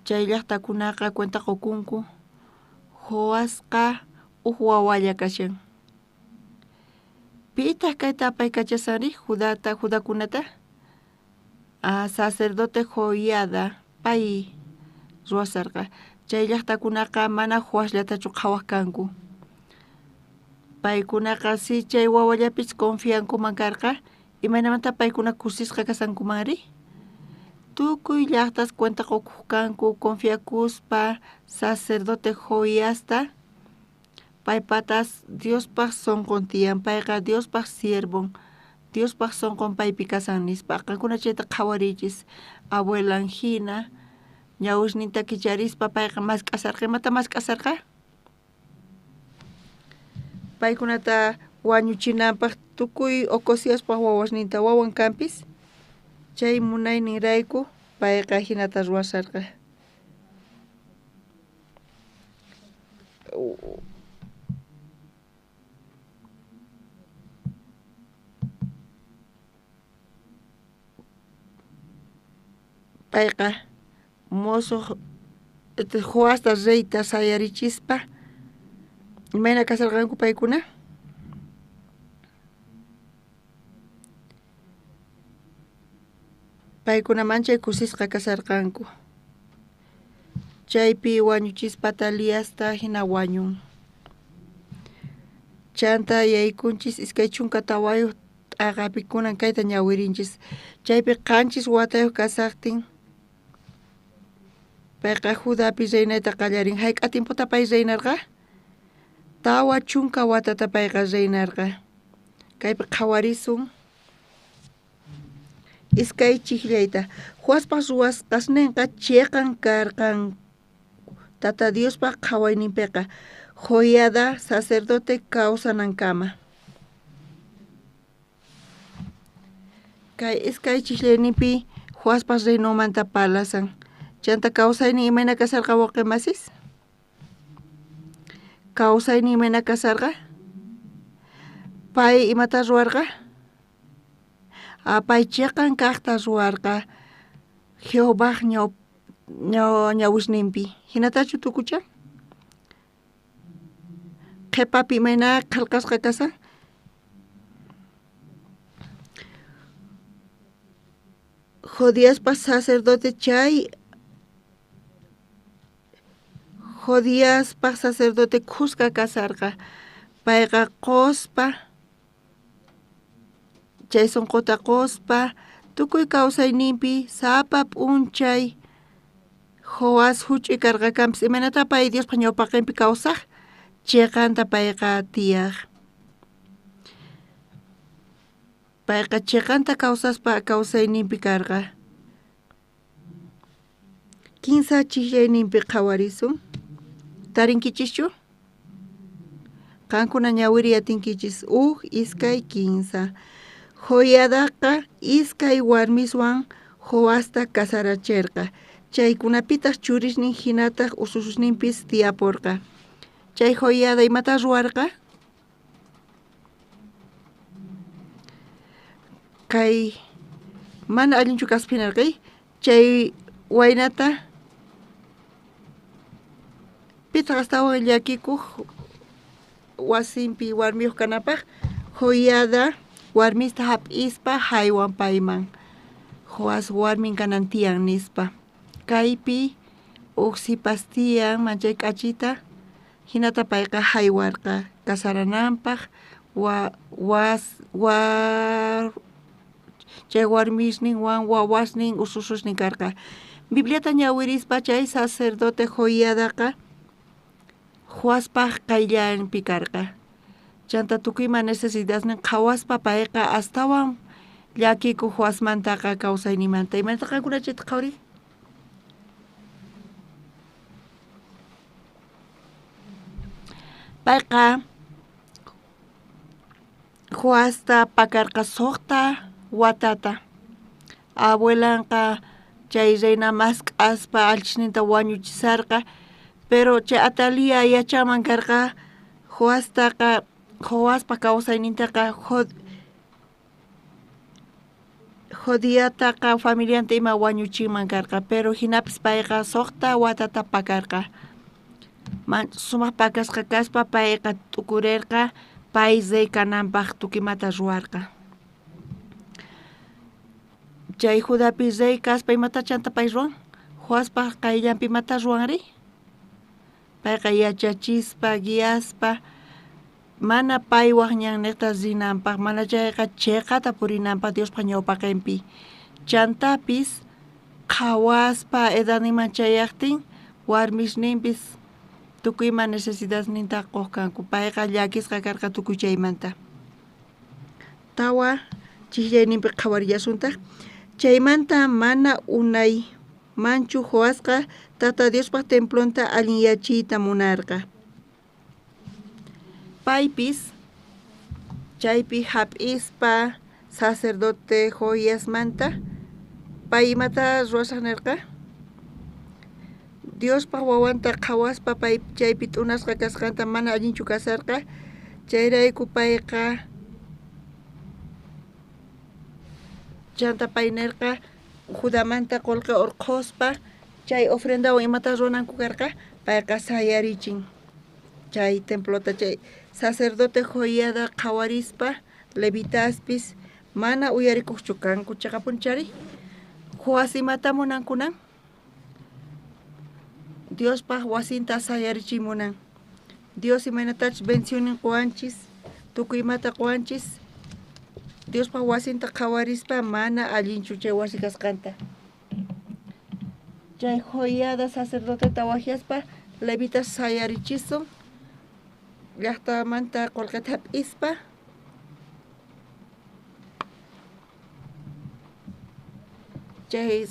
Chay llaqtakunaqa cuenta qukunku Joásqa wawalla kashan. Pitaq kayta apay kachasari Judakunata? Sacerdote Joiada pay ruwasarqa. Chay llaqtakunaqa mana Joásllatachu qhawaq kanku. Paykunaqa si chay wawallapis confiankuman karqa imanamanta paykuna kusisqa kasankumari. Tukuy llaqtas cuenta qukuq kanku confiakuspa sacerdote Joiasta paypatas Diospaq sonqon tiyan payqa Diospaq siervon Diospaq sonqon paypi kasan nispa qankuna chayta qhawarichis abuelan hina ñawishninta kicharispa payqa mas k'asarqa imata mas k'asarqa paykunata wañuchinanpaq tukuy okosiaspaq wawasninta wawan kanpis chay munayninrayku payqa hinata ruwasarqa. Payqa mozo Joasta reyta sayarichispa imayna kasarqanku paykuna? Paykuna manchay kusisqa kasarqanku. Chaypi wañuchispa Ataliasta hina wañun. Chanta yaykunchis iskay chunka tawayuq t'aqapikunan kayta ñawirinchis. Chaypi qanchis watayuq kasaqtin payqa Judapi reynayta qallarin. Hayk'a timputa pay reynarqa? Tawa chunka watata payqa reynarqa. Kaypi qhawarisun iskay chiqllayta. Joaspaq ruwasqasninqa chayqan karqan Tata Diospaq qhawayninpiqa. joyada sacerdote kawsanankama. Kay iskay chishlenipi huaspas reinomanta palasan. Chanta kawsayni imena kasarqa waqemasis? Kawsayni imena kasarqa? Pay imata ruarqa? Pay chiqan kaqta ruarqa Jehová ñawishninpi. Hinatachu tukucha? Qepapi imena qhalqasqa kasa? Jodiaspa sacerdote chay Jodiaspa sacerdote kusqa kasarqa payqa qospa chay sunquta qospa tukuy kawsayninpi sapa p'unchay Joas huch'uy karqakanpis imanata pay Diospa ñawpaqinpi kawsaq chiqanta payqa tiyaq. Payqa chiqanta kawsaspa kawsayninpi karqa. Kinsa chillayninpi qhawarisun. Tarinkichischu? Qankuna ñawiri atinkichis iskay kinsa. Joyadaqa iskay warmiswan Joasta kasarachirqa. Chaykunapitas churishnin hinataq ususninpis tiyapurqa. Chay joyada imata ruarqa? Kay mana allinchu kaspinarqay chay waynata pitaq astawan llakikuq wasinpi warmiyuq kanapaq joyada warmista hap'ispa haywan payman Joas warmin kanan tiyan nispa kaypi uqsipas tiyan manchay k'achita hinata payqa haywarqa kasarananpaq chay warmisninwan wawasnin usususnin karqa. Bibliata ñawirispa chay sacerdote joyadaqa Joaspaq qayllanpi karqa. Chanta tukuyman necesidadnin qhawaspa payqa astawan llakiku Joasmantaqa kawsaynimanta. Imanata qankuna chayta qhawri? Payqa Joasta pakarqa suqta watata. Abuelanqa chay reina mask'aspa alchishninta wañuchisarqa pero chay Atalia yachaman karqa Joaspa kawsaynintaqa Jodiataqa familianta ima wañuchinman karqa pero hinapis payqa suqta watata pakarqa. Sumaq pakasqa kaspa payqa tukurirqa pay kananpaq tukimata ruarqa. Chay Judapi rey kaspa imata chanta pay ruan? Joaspa qayllanpi imata ruanri? Payqa yachachispa, guiaspa, mana paywaq ñanniqta rinanpaq, mana chayqa chiqata purinanpaq Diospa ñawpaqinpi. Chantapis qhawaspa edadninman chayaqtin warmisninpis tukuyman necesidadninta qusqanku. Payqa llakisqa karqa tukuy chaymanta. Tawa chillayninpi qhawariyasuntaq. Chaymanta mana unay manchu Joasqa Tata Diospa templonta alinyachiyta munarqa. Paypis chaypi hap'ispa sacerdote Joiasmanta pay imata ruwasaq nirqa? Diospa wawanta qhawaspa pay chaypi t'unasqa kasqanta mana allinchu kasarqa chayrayku payqa chanta pay nirqa Judamanta qullqa urquspa chay ofrendawan imata ruwananku karqa payqa sayarichin chay templota chay sacerdote Joiada qhawarispa levitaspis mana uyarikuqchu kanku chaqa punchari Joas imata munankunan Diospaq wasinta sayarichimunan Dios imanatachus bendicionin quwanchis tukuymata quwanchis Diospa wasinta qhawarispa mana allinchu chay wasi kasqanta. Chay Joiada sacerdoteta wajiaspa levitas sayarichisun llaqtamanta qullqita hap'ispa chay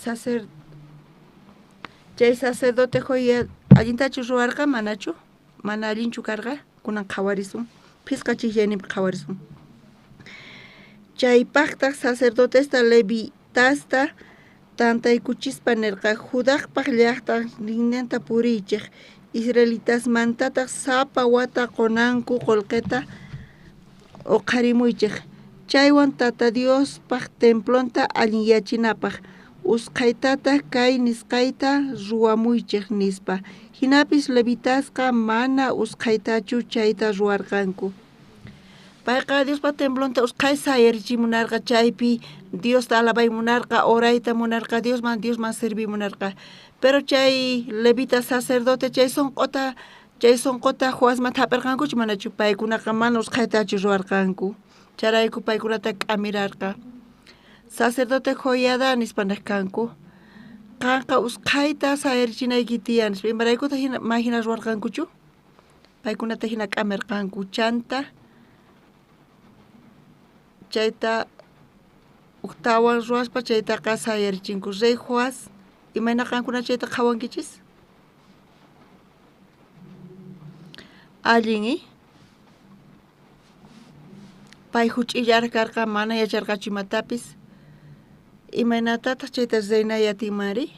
sacerdote Joiada allintachu ruwarqa manachu mana allinchu karqa kunan qhawarisun phisqa chikllaynip qhawarisun chaypaqtaq sacerdotesta levitasta tantaykuchispa nirqa Judaqpaq llaqta riqninta puriychiq Israelitas mantataq sapa wata qunanku qullqita uqharimuychiq chaywan tata Diospaq templonta allinyachinapaq usqhaytata kay nisqayta ruwamuychiq nispa hinapis levitasqa mana usqhaytachu chayta ruwarqanku payqa Diospa templonta usqhay sayarichimunarqa chaypi Diosta alabaimunarqa orayta munarqa Diosman servimunarqa pero chay levita sacerdote chay sonqota Juasmanta hap'irqankuchu manachu paykunaqa mana usqhaytachu ruwarqanku charayku paykunata k'amirarqa sacerdote Joiada nispanaq kanku qanqa usqhayta sayarichinayki tiyan imaraykuta hina ruwarqankuchu paykunata hina k'amirqanku chanta chayta uktawan ruwaspa chaytaqa sayarichinku rey Joas imayna qankuna chayta qhawankichis allin pay huch'illar karqa mana yacharqachu imatapis imaynatataq chayta reynayatinmari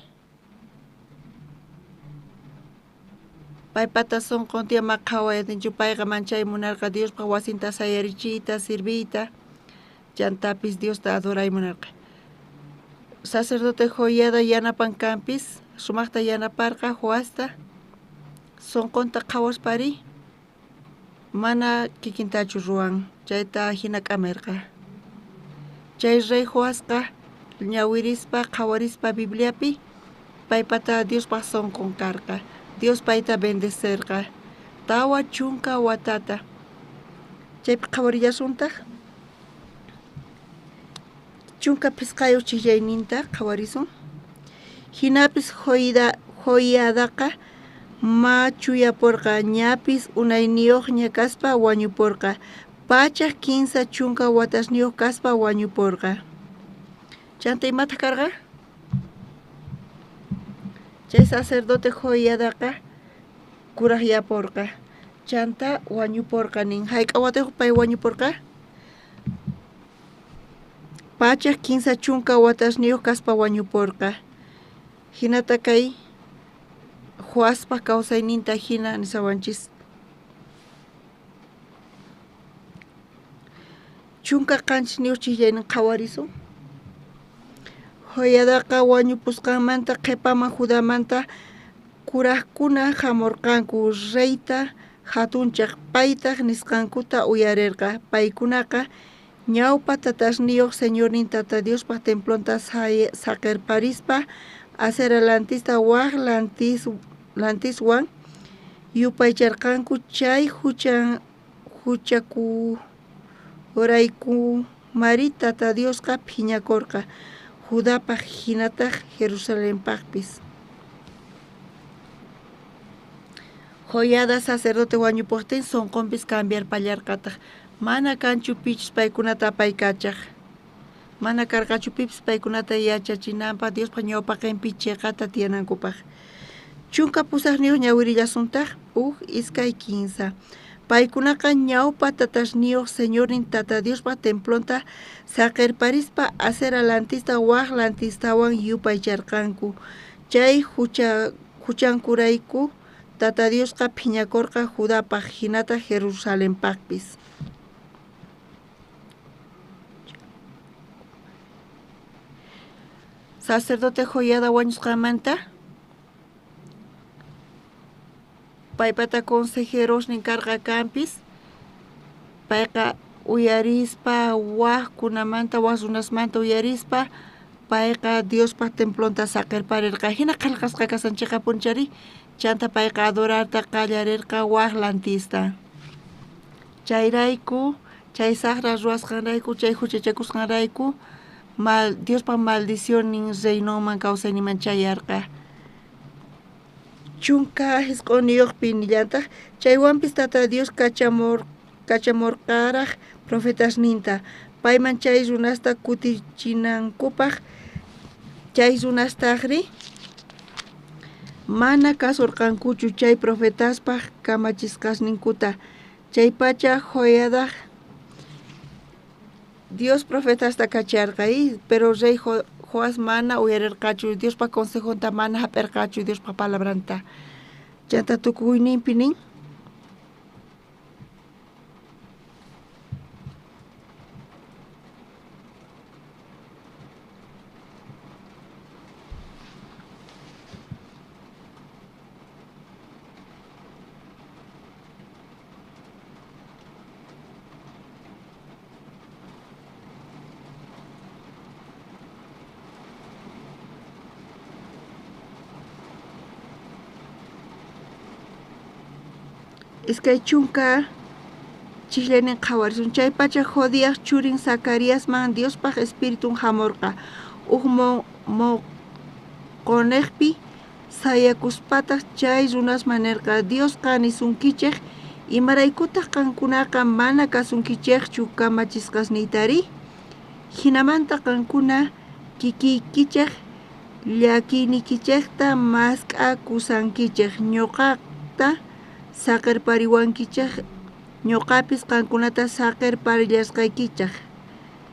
paypata sonqontiya maqhawayatinchu payqa manchaymunarqa Diospaq wasinta sayarichiyta sirviyta chantapis Diosta adoraymunarqa sacerdote Joiada yanapankanpis sumaqta yanaparqa Joasta sonqonta qhawaspari mana kikintachu ruwan chayta hina k'amirqa chay rey Joasqa ñawirispa qhawarispa Bibliapi paypata Diospaq sonqon karqa Dios payta bendecerqa tawa chunka watata chaypi qhawarillasuntaq chunka pisqayuq chillayninta qhawarisun hinapis Joiadaqa machuyapurqa ñapis unayniyuqña kaspa wañupurqa pachaq kinsa chunka watasniyuq kaspa wañupurqa chanta imata karqa chay sacerdote Joiadaqa kuraqyapurqa chanta wañupurqa nin hayk'a watayuq pay wañupurqa pachaq kinsa chunka watasniyuq kaspa wañupurqa hinata kay Joaspa kawsayninta hina nisawanchis chunka qanchis niyuq chillaynin qhawarisun Joiadaqa wañupusqanmanta qhipaman Judamanta kuraqkuna hamurqanku reyta hatunchaq paytaq nisqankuta uyarirqa paykunaqa ñawpa tatasniyuq señornin tata Diospaq templonta saqirparispa aceralantista waq lantiswan yupaycharqanku chay huchaku urayku mari tata Diosqa phiñakurqa Judapaq hinataq Jerusalenpaqpis Joiada sacerdote wañupuktin sonqonpis cambiar pallarqataq mana kanchu pichus paykunata apaykachaq mana karqachu pipis paykunata yachachinanpaq Diospaq ñawpaqinpi chiqata tiyanankupaq chunka pusaqniyuq ñawirillasutaq iskay kinsa paykunaqa ñawpa tatasniyuq señornin tata Diospaq templonta saqirparispa aceralantista waq lantistawan yupaycharqanku chay huchankurayku tata Diosqa phiñakurqa Judapaq hinata Jerusalenpaqpis sacerdote Joiada wañusqanmanta paypata consejeros nin karqa kanpis payqa uyarispa waqkunamanta runasmanta uyarispa payqa Diospaq templonta saqirparirqa hina qillqasqa kasanchikqa punchari chanta payqa adorarta qallarirqa waq lantista chayrayku chay saqra ruwasqanrayku chay huchachakusqanrayku Diospaq maldición nin reynonman kawsayninman chayarqa chunka hisq'uniyuqpi nillantaq chaywanpis tata Dios kachamurqaraq profetasninta payman chay runasta kutichinankupak chay runastaqri mana kasurqankuchu chay profetaspaq kamachisqasninkuta chaypacha joyadaq Dios profetasta kacharqay pero rey Joás mana uyarirqachu Diospa consejonta mana hap'irqachu Diospa palabranta chanta tukuyninpi nin iskay chunka chihlenen qhawarsun chaypacha jodiaq churin Zacariasman Diospaq espiritun hamurqa mo qoneqpi sayakuspataq chay runasman nirqa Dios qanisunkichik imaraykutaq qankunaqa mana kasunkichikchu kamachisqasniytari hinamanta qankuna kikiykichik llakiynikichikta mask'akusankichik ñuqaqta saqirpariwankichik ñuqapis qankunata saqirparillasqaykichik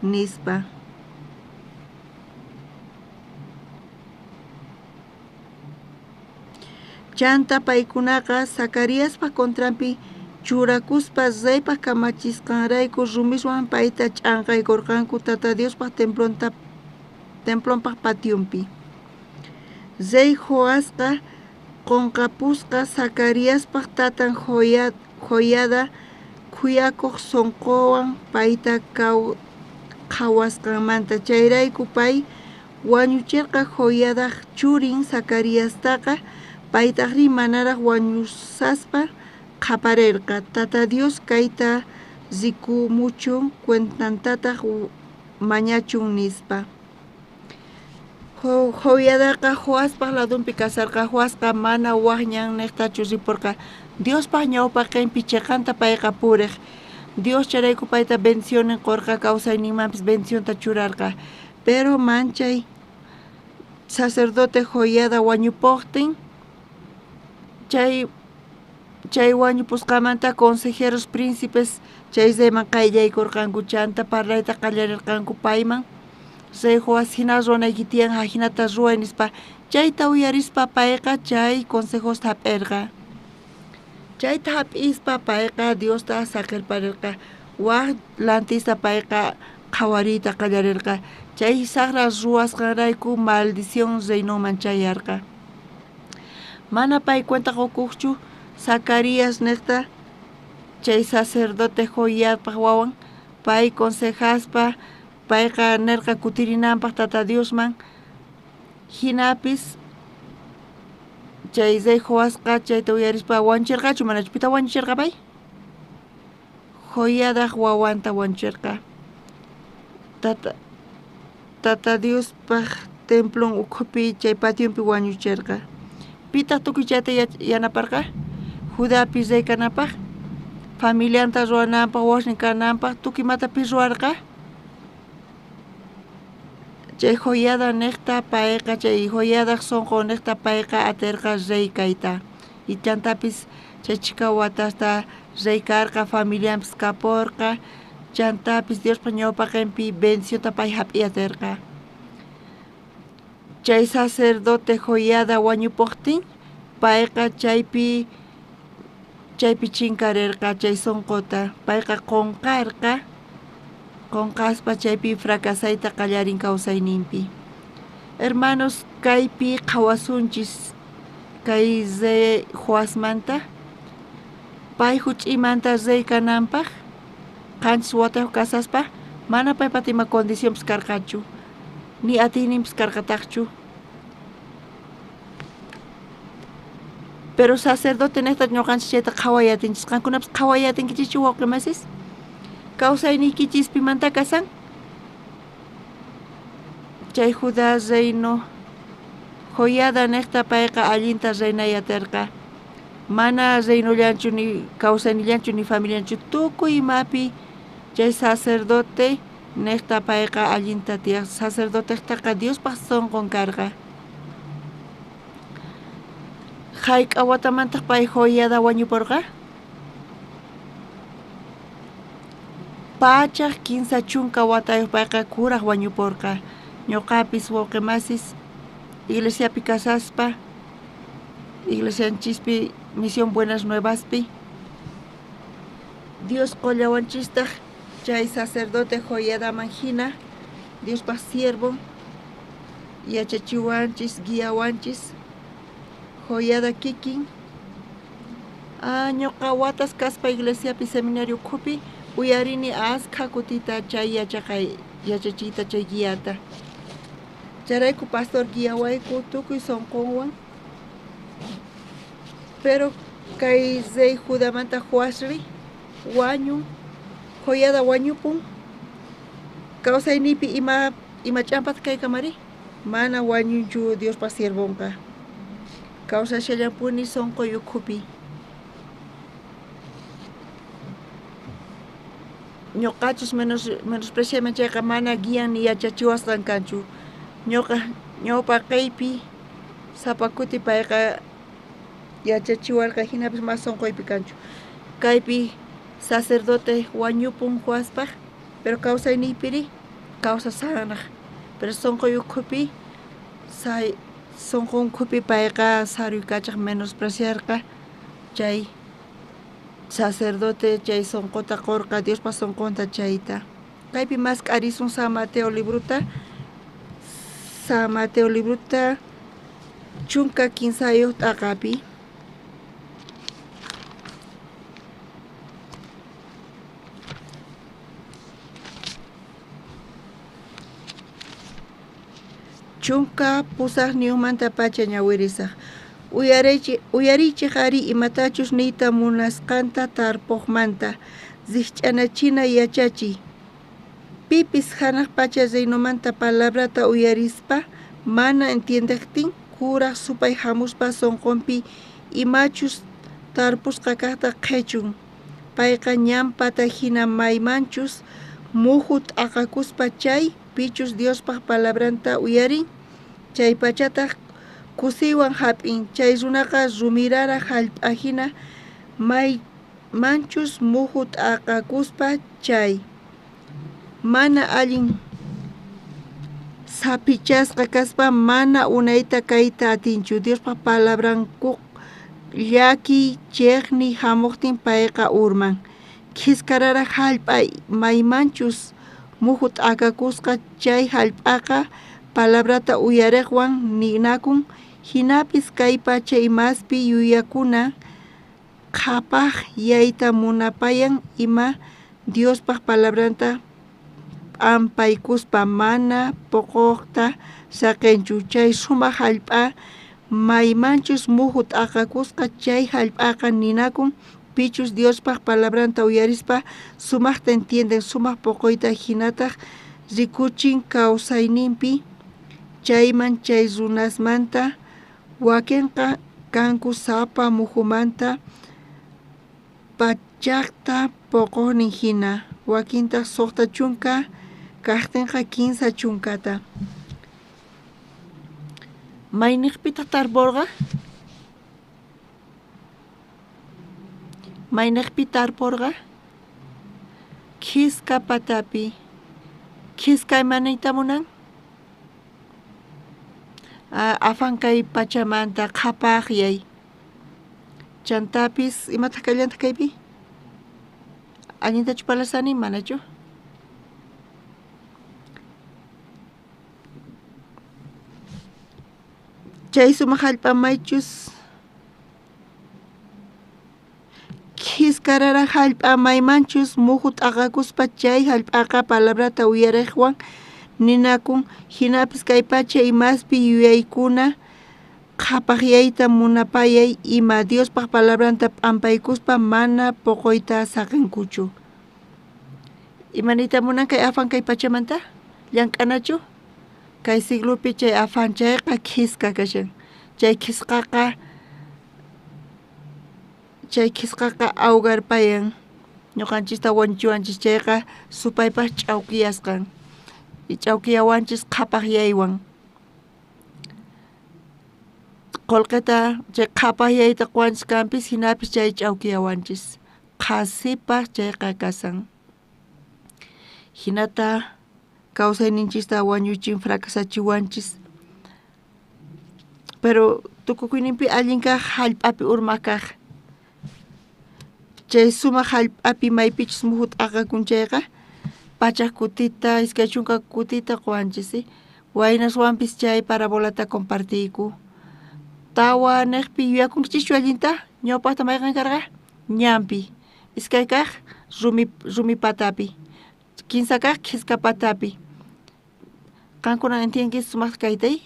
nispa chanta paykunaqa Zacariaspa contrampi churakuspa reypa kamachisqanrayku rumiswan payta ch'anqaykurqanku Tata Diospa templonpaq patiumpi rey Joasqa qonqapusqa Zacariaspaq tatan joyada kuyakuq sonqowan payta qhawasqanmanta chayrayku pay wañuchirqa joyadaq churin Zacariastaqa paytaqri manaraq wañusaspa qaparirqa Tata Dios kayta rikumuchun cuentantataq mañachun nispa joyadaqa Joaspaq ladunpi kasarqa Joasqa mana waqñan niqtachu ripurqa Diospaq ñawpaq qinpi chiqanta payqa puriq Dios charayku payta bendicionen qurqa kawsayninmanpis bendicionta churarqa pero manchay sacerdote joyada wañupuqtin chay wañupusqamanta consejeros príncipes chay reyman qayllaykurqanku chanta parlayta qallarirqanku payman rey Joas hina ruwanayki tiyan hinata ruway nispa chayta uyarispa payqa chay consejosta hap'irqa chayta hap'ispa payqa Diosta saqirparirqa waq lantista payqa qhawariyta qallarirqa chay saqra ruwasqanrayku maldición reynoman chayarqa mana pay cuenta qukuqchu Zacarias niqta chay sacerdote joyadpaq wawan pay consejaspa payqa nirqa kutirinanpaq Tata Diosman hinapis chay rey Joasqa chayta uyarispa wanchirqachu manachu pita wañuchirqa pay joyadaq wawanta wañuchirqa Tata Diospaq templon ukhupi chay patiumpi wañuchirqa pitaq tukuy chayta yanaparqa Judapi reykanapaq familianta ruwananpaq washnin kananpaq tukuymatapi ruwarqa chay joyada niqta payqa chay joyadaq sonqo niqta payqa atirqa rey kayta y chantapis chay chika watasta rey karqa familianpis kapurqa chantapis Diospa ñawpaqinpi bendicionta pay hap'i atirqa chay sacerdote joyada wañupuqtin payqa chaypi chinkarirqa chay sonqota payqa qonqaspa chaypi fracasayta qallarin kawsayninpi hermanos kaypi qhawasunchis kay rey Joasmanta pay huch'imanta rey kananpaq qanchis watayuq kasaspa mana paypa tima condicionpis karqachu ni atiyninpis karqataqchu pero sacerdote niqta ñuqanchis chayta qhawayatinchis qankunapis qhawayatinkichikchu wawqimasis kawsayniykichispi manta kasan chay Judá reino joyada niqta payqa allinta reynayatirqa mana reynollanchu ni kawsaynillanchu ni familianchu tukuy imapi chay sacerdote niqta payqa allinta tiyaq sacerdoteqtaqa Diospaq sonqon karqa Haik awatamantaq pay joyada wañuporqa pachaq kinsa chunka watayuq payqa kuraq wañuporqa ñuqapis wawqimasis iglesiapi kasaspa iglesianchispi misión Buenas Nuevaspi Dios qollawanchistaq chay sacerdote joyadaman hina Diospa siervo yachachiwanchis guiawanchis joyada kikin ñuqa watas kaspa iglesiapi seminario kupi uyarini asqa kutita chay yachachiyta chay guiata charayku pastor guiawayku tukuy sonqonwan pero kay Zey Judamanta huasri wañun joyada wañupun kawsaynipi ima ch'ampata kaykamari mana wañunchu Diospa siervonqa kawsashallapuni sonqoy ukhupi ñuqachus menospreciaman chayqa mana guian ni yachachiwasqan kanchu ñawpa qeypi sapakuti payqa yachachiwarqa hinapis mas sonqoypi kanchu kaypi sacerdote wañupun huaspaq pero kawsayniypiri kawsasanaq pero sonqoy ukhupi sonqon ukhupi payqa saruykachaq menospreciarqa chay sacerdote chay sonqota qorqa Diospa sonqonta chayta kaypi mas k'arisun San Mateo libruta chunka 15 t'aqapi chunka pusaq niyuqmanta pacha ñawirisaq uyarichiq ari imatachus niyta munasqanta tarpuqmanta zich'anachina yachachiy pipis hanaq pacha reynumanta palabrata uyarispa mana entiendeqtin kuraq supay hamuspa sonqonpi imachus tarpusqa kaqta qhechun payqa ñampata hina maymanchus muhu t'aqakuspa chay pichus Diospaq palabranta uyarin chay pachataq kusiwan hap'in chay runaqa rumirara hallp'ahina maymanchus muhu t'aqakuspa chay mana allin sapichasqa kaspa mana unayta kayta atinchu Diospaq palabrankuq llaki chiqni hamuqtin payqa urman qhiskarara hallp'ay maymanchus muhu t'aqakusqa chay hallp'aqa palabrata uyariqwan ninakun hinapis kay pacha imaspi yuyakuna qhapaq yayta munapayan ima Diospaq palabranta ampaykuspa mana poqoqta saqenchu chay sumaq hallp'a maymanchus muhu t'aqakusqa chay hallp'aqa ninakun pichus Diospaq palabranta uyarispa sumaqta entienden sumaq poqoyta hinataq rikuchin kawsayninpi chayman chay runasmanta wakinqa kanku sapa muhumanta pachaqta poqoqnin hina wakintaq suqta chunka kaqtinqa 15 chunkata mayniqpitaq tarporqa mayniqpi tarporqa qhisqa patapi qhisqa imanayta munan afan kay pachamanta qhapaqyay chantapis imataq kallanta kaypi allintachu palasani manachu chay sumaq hallp'amaychus qhiskarara hallp'a maymanchus muhu t'aqakuspa chay hallp'aqa palabrata uyariqwan ninakun hinapis kay pacha imaspi yuyaykuna qhapaqyayta munapayay ima Diospaq palabranta p'ampaykuspa mana poqoyta saqenkuchu imanita munan kay afan kay pachamanta llank'anachu kay siglupi chay afan chayqa qhisqa kashan chay qhisqaqa awgarpayan ñuqanchista wanchiwanchis chayqa supaypaq ch'awkiyasqan y ch'awkiyawanchis qhapaqyaywan Kolkata chay qhapaqyayta quwanchis hinapis chay ch'awkiyawanchis qhasipa chay qakasan hinata kawsayninchista wañuchin fracasachiwanchis pero tukukuyninpi allin kaq hallp'api urmaq kaq chay sumaq hallp'api maypichis muhu t'aqakunchayqa pachak kutita iskay chunka kutita quwanchis waynaswanpis chay parabolata compartiyku tawa niqpi yuyakunchischu allinta ñawpaqta mayqan karqa ñampi iskay kaq rumi patapi kinsa kaq qhisqa patapi qankuna entienki sumaq kaytay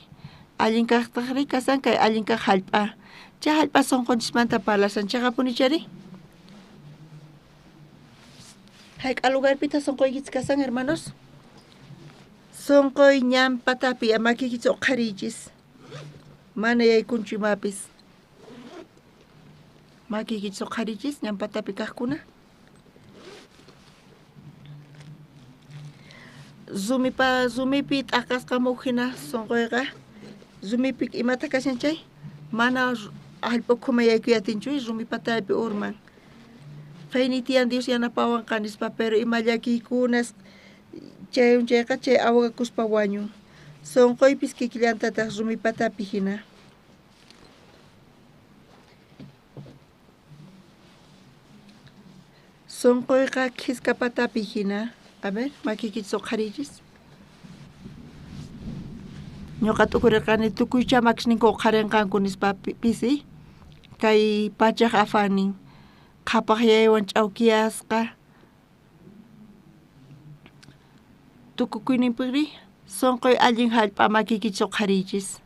allin kaqtaq rikasan kay allin kaq hallp'a chay hallp'a sunqunchikmanta parlasanchikqa punichari hayk'a lugarpita sunquykichis kasan hermanos sunquy ñam patapi makikichis uqharichis mana yaykunchu imapis makikichis uqharichis ñam patapi kaqkuna zumipi t'aqasqa muhina sunquyqa zumipi imata kashanchay mana hallp'ukuma yaykuyatinchu rumi patapi urman fayni tiyan Dios yanapawanqa nispa pero ima llakiykunas chayunchayqa chay awqakuspa wañun sunquypis kikllantataq rumi patapi hina sunquyqa qhisqa patapi hina a ver makikichis uqharichis ñuqa tukurirqani tukuy chamakisninku uqharinqanku nispa pisi kay pachaq afanin qhapaqyaywan ch'awkiyasqa tukukuyninpiri sunquy allin hallp'a makikichis uqharichis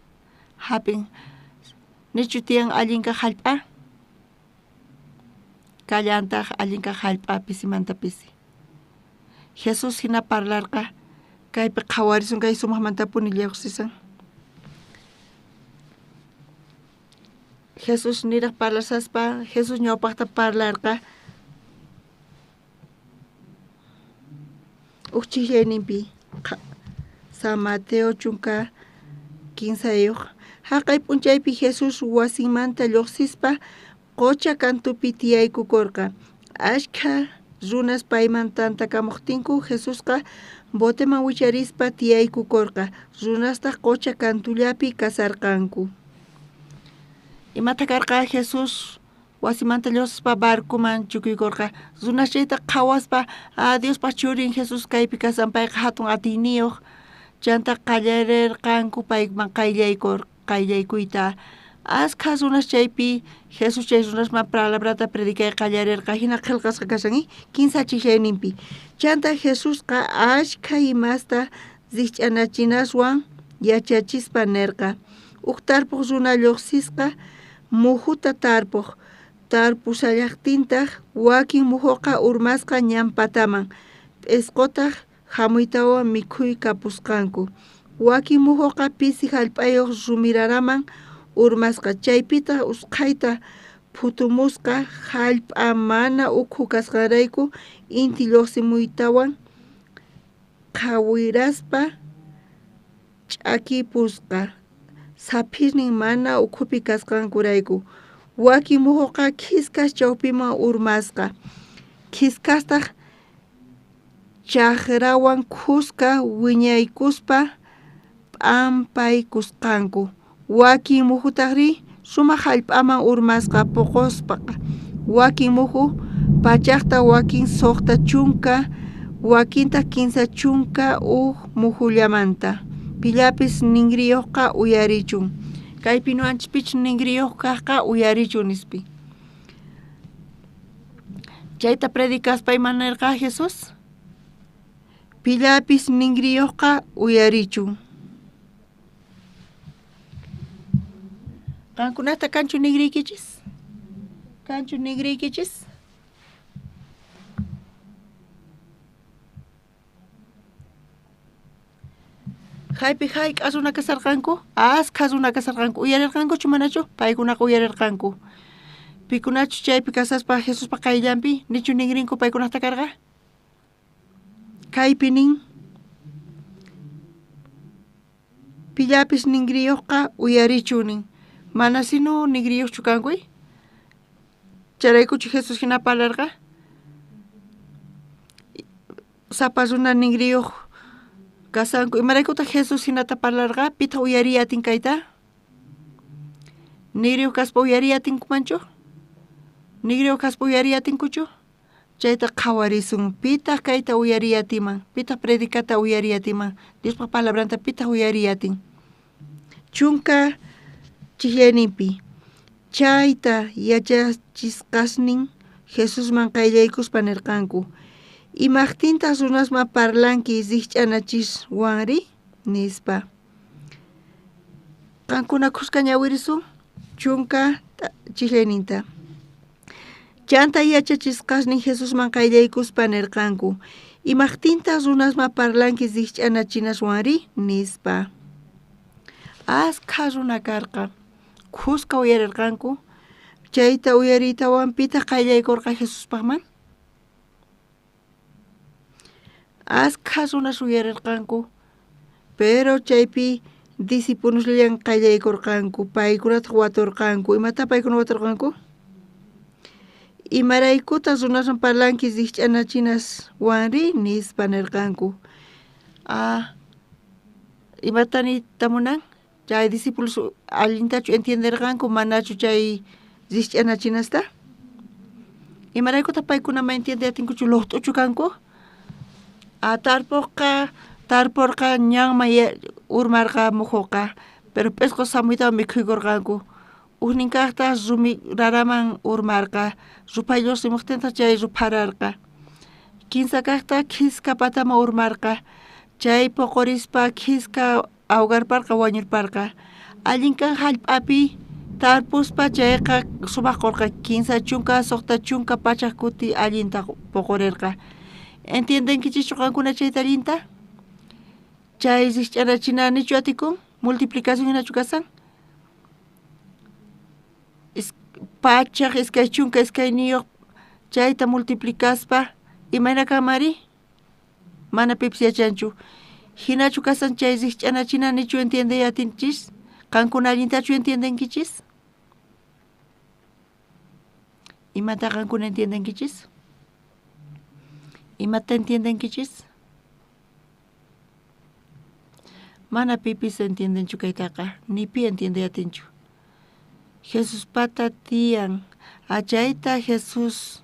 hapin nichu tiyan allin kaq hallp'a kallantaq allin kaq hallp'a pisimanta pisi Jesus hina parlarqa kaypi qhawarisun kay sumaqmantapuni lluqsisan Jesus niraq parlasaspa Jesus ñawpaqta parlarqa uchiyayninpi San Mateo chunka 15 haqay p'unchaypi Jesus wasinmanta lluqsispa qocha kantupi tiyaykukurqa ashkha runas payman tantakamuqtinku Jesusqa boteman wicharispa tiyaykukurqa runasta qocha kantullapi kasarqanku imata karqa Jesus wasimanta lluqsispa barkuman chukuykurqa runas chayta qhawaspa Diospa churin Jesus kaypi kasan payqa hatun atiyniyuq chanta qallarirqanku payman qayllaykuyta askha runas chaypi Jesus chay runasman palabrata predikay qallarirqa hina qillqasqa kashan 15 chishayninpi chanta Jesusqa ashkha imasta zikch'anachinaswan yachachispa nirqa tarpuq runa lluqsisqa muhuta tarpusallaqtintaq wakin muhuqa urmasqa ñam pataman p'isqutaq hamuytawan mikhuy kapusqanku wakin muhuqa pisi hallp'ayuq rumiraraman urmasqa chaypita usqhayta phutumusqa hallp'a mana ukhu kasqarayku inti lluqsimuytawan qhawiraspa ch'akipusqa saphirnin mana ukhupi kasqankurayku wakin muhuqa qhisqas chawpiman urmasqa qhisqastaq chaqrawan khusqa wiñaykuspa p'ampaykusqanku wakin muhutaqri sumaq hallp'aman urmasqa puquspaqa wakin muhu pachaqta wakin suqta chunka wakinta kinsa chunka muhullamanta pillapis ningriyuqqa uyarichun kaypi nuanchispich ningriyuq kaqqa uyarichun nispi chayta predikaspa imanirqa Jesus pillapis ningriyuqqa uyarichun qankunata kanchu nigriykichis Haypi hayk'asuna kasarqanku askasuna kasarqanku uyarirqankuchu manachu paykunaqa uyarirqanku pikunachu chaypi kasaspa Jesuspa qayllanpi nichu ningrinku paykunaqta karqa kaypi nin pillapis ningriyuqqa uyarichunin Mana sino nigriyo chukankuy. Charaykuchi Jesús hina palarga. Sapasuna nigriyo kasanku. Imaraykuta Jesús hinata palarga. Pita uyariyatin kayta. Nigriyo kaspa uyariyatin kumanchu. Nigriyo kaspa uyariyatin kuchu. Chayta qhawarisun. Pita kayta uyariyatiman. Pita predicata uyariyatiman. Diospa palabranta pita uyariyatin. Chunka chihyaninpi. Chayta yachachisqasnin Jesusman qayllaykuspa nirqanku. Imaqtintas runasma parlanki zikch'anachiswanri nispa. Qankuna kusqa ñawirisun chunka chihyaninta. Chanta yachachisqasnin Jesusman qayllaykuspa nirqanku. Imaqtintas runasma parlanki zikch'anachinaswanri nispa. Askha runa karqa. Kusqa uyarirqanku. Chayta uyaritawan pita qayllaykurqa Jesuspaqman. Askha runas uyarirqanku. Pero chaypi discípulosllan qayllaykurqanku. Paykunata waturqanku. Imata paykuna waturqanku? Imaraykutas runasman parlanki zikch'anachinaswanri nispa nirqanku. Imatani tamunan? Chay discípulos allintachu entenderqanku manachu chay zikch'anachinasta? Imaraykuta paykunama entendiatinkuchu luqt'uchu kanku? Tarpurqa ñanma urmarqa muhuqa, pero p'isqu samuytawan mikhuykurqanku. Uhnin kaqta rumi raraman urmarqa, ruphayllu rimuqtinta chay ruphararqa. Kinsa kaqta kiska patama urmarqa, chay puqurispa kiska awgarparqa wañurparqa. Allinkan hallp'api tarpuspa chayqa sumaqurqa kinsa chunka suqta chunka pachak kuti allinta puqurirqa. ¿Entiendenkichischu qankuna chayta allinta? Chay zikch'anachinanichu atikun? Multiplicación hinachu kasan? Pachak iskay chunka iskay niyuq chayta multiplicaspa imayna kanmari? Mana pipis yachanchu. Hinachu kasan chay zikch'anachinanichu entiendeyatinchis? Qankuna allintachu entiendenkichis? Imata qankuna entiendenkichis? Imata entiendenkichis? Mana pipis entiendenchu kaytaqa, ni pi entiendeyatinchu. Jesús pata tiyan, achayta Jesús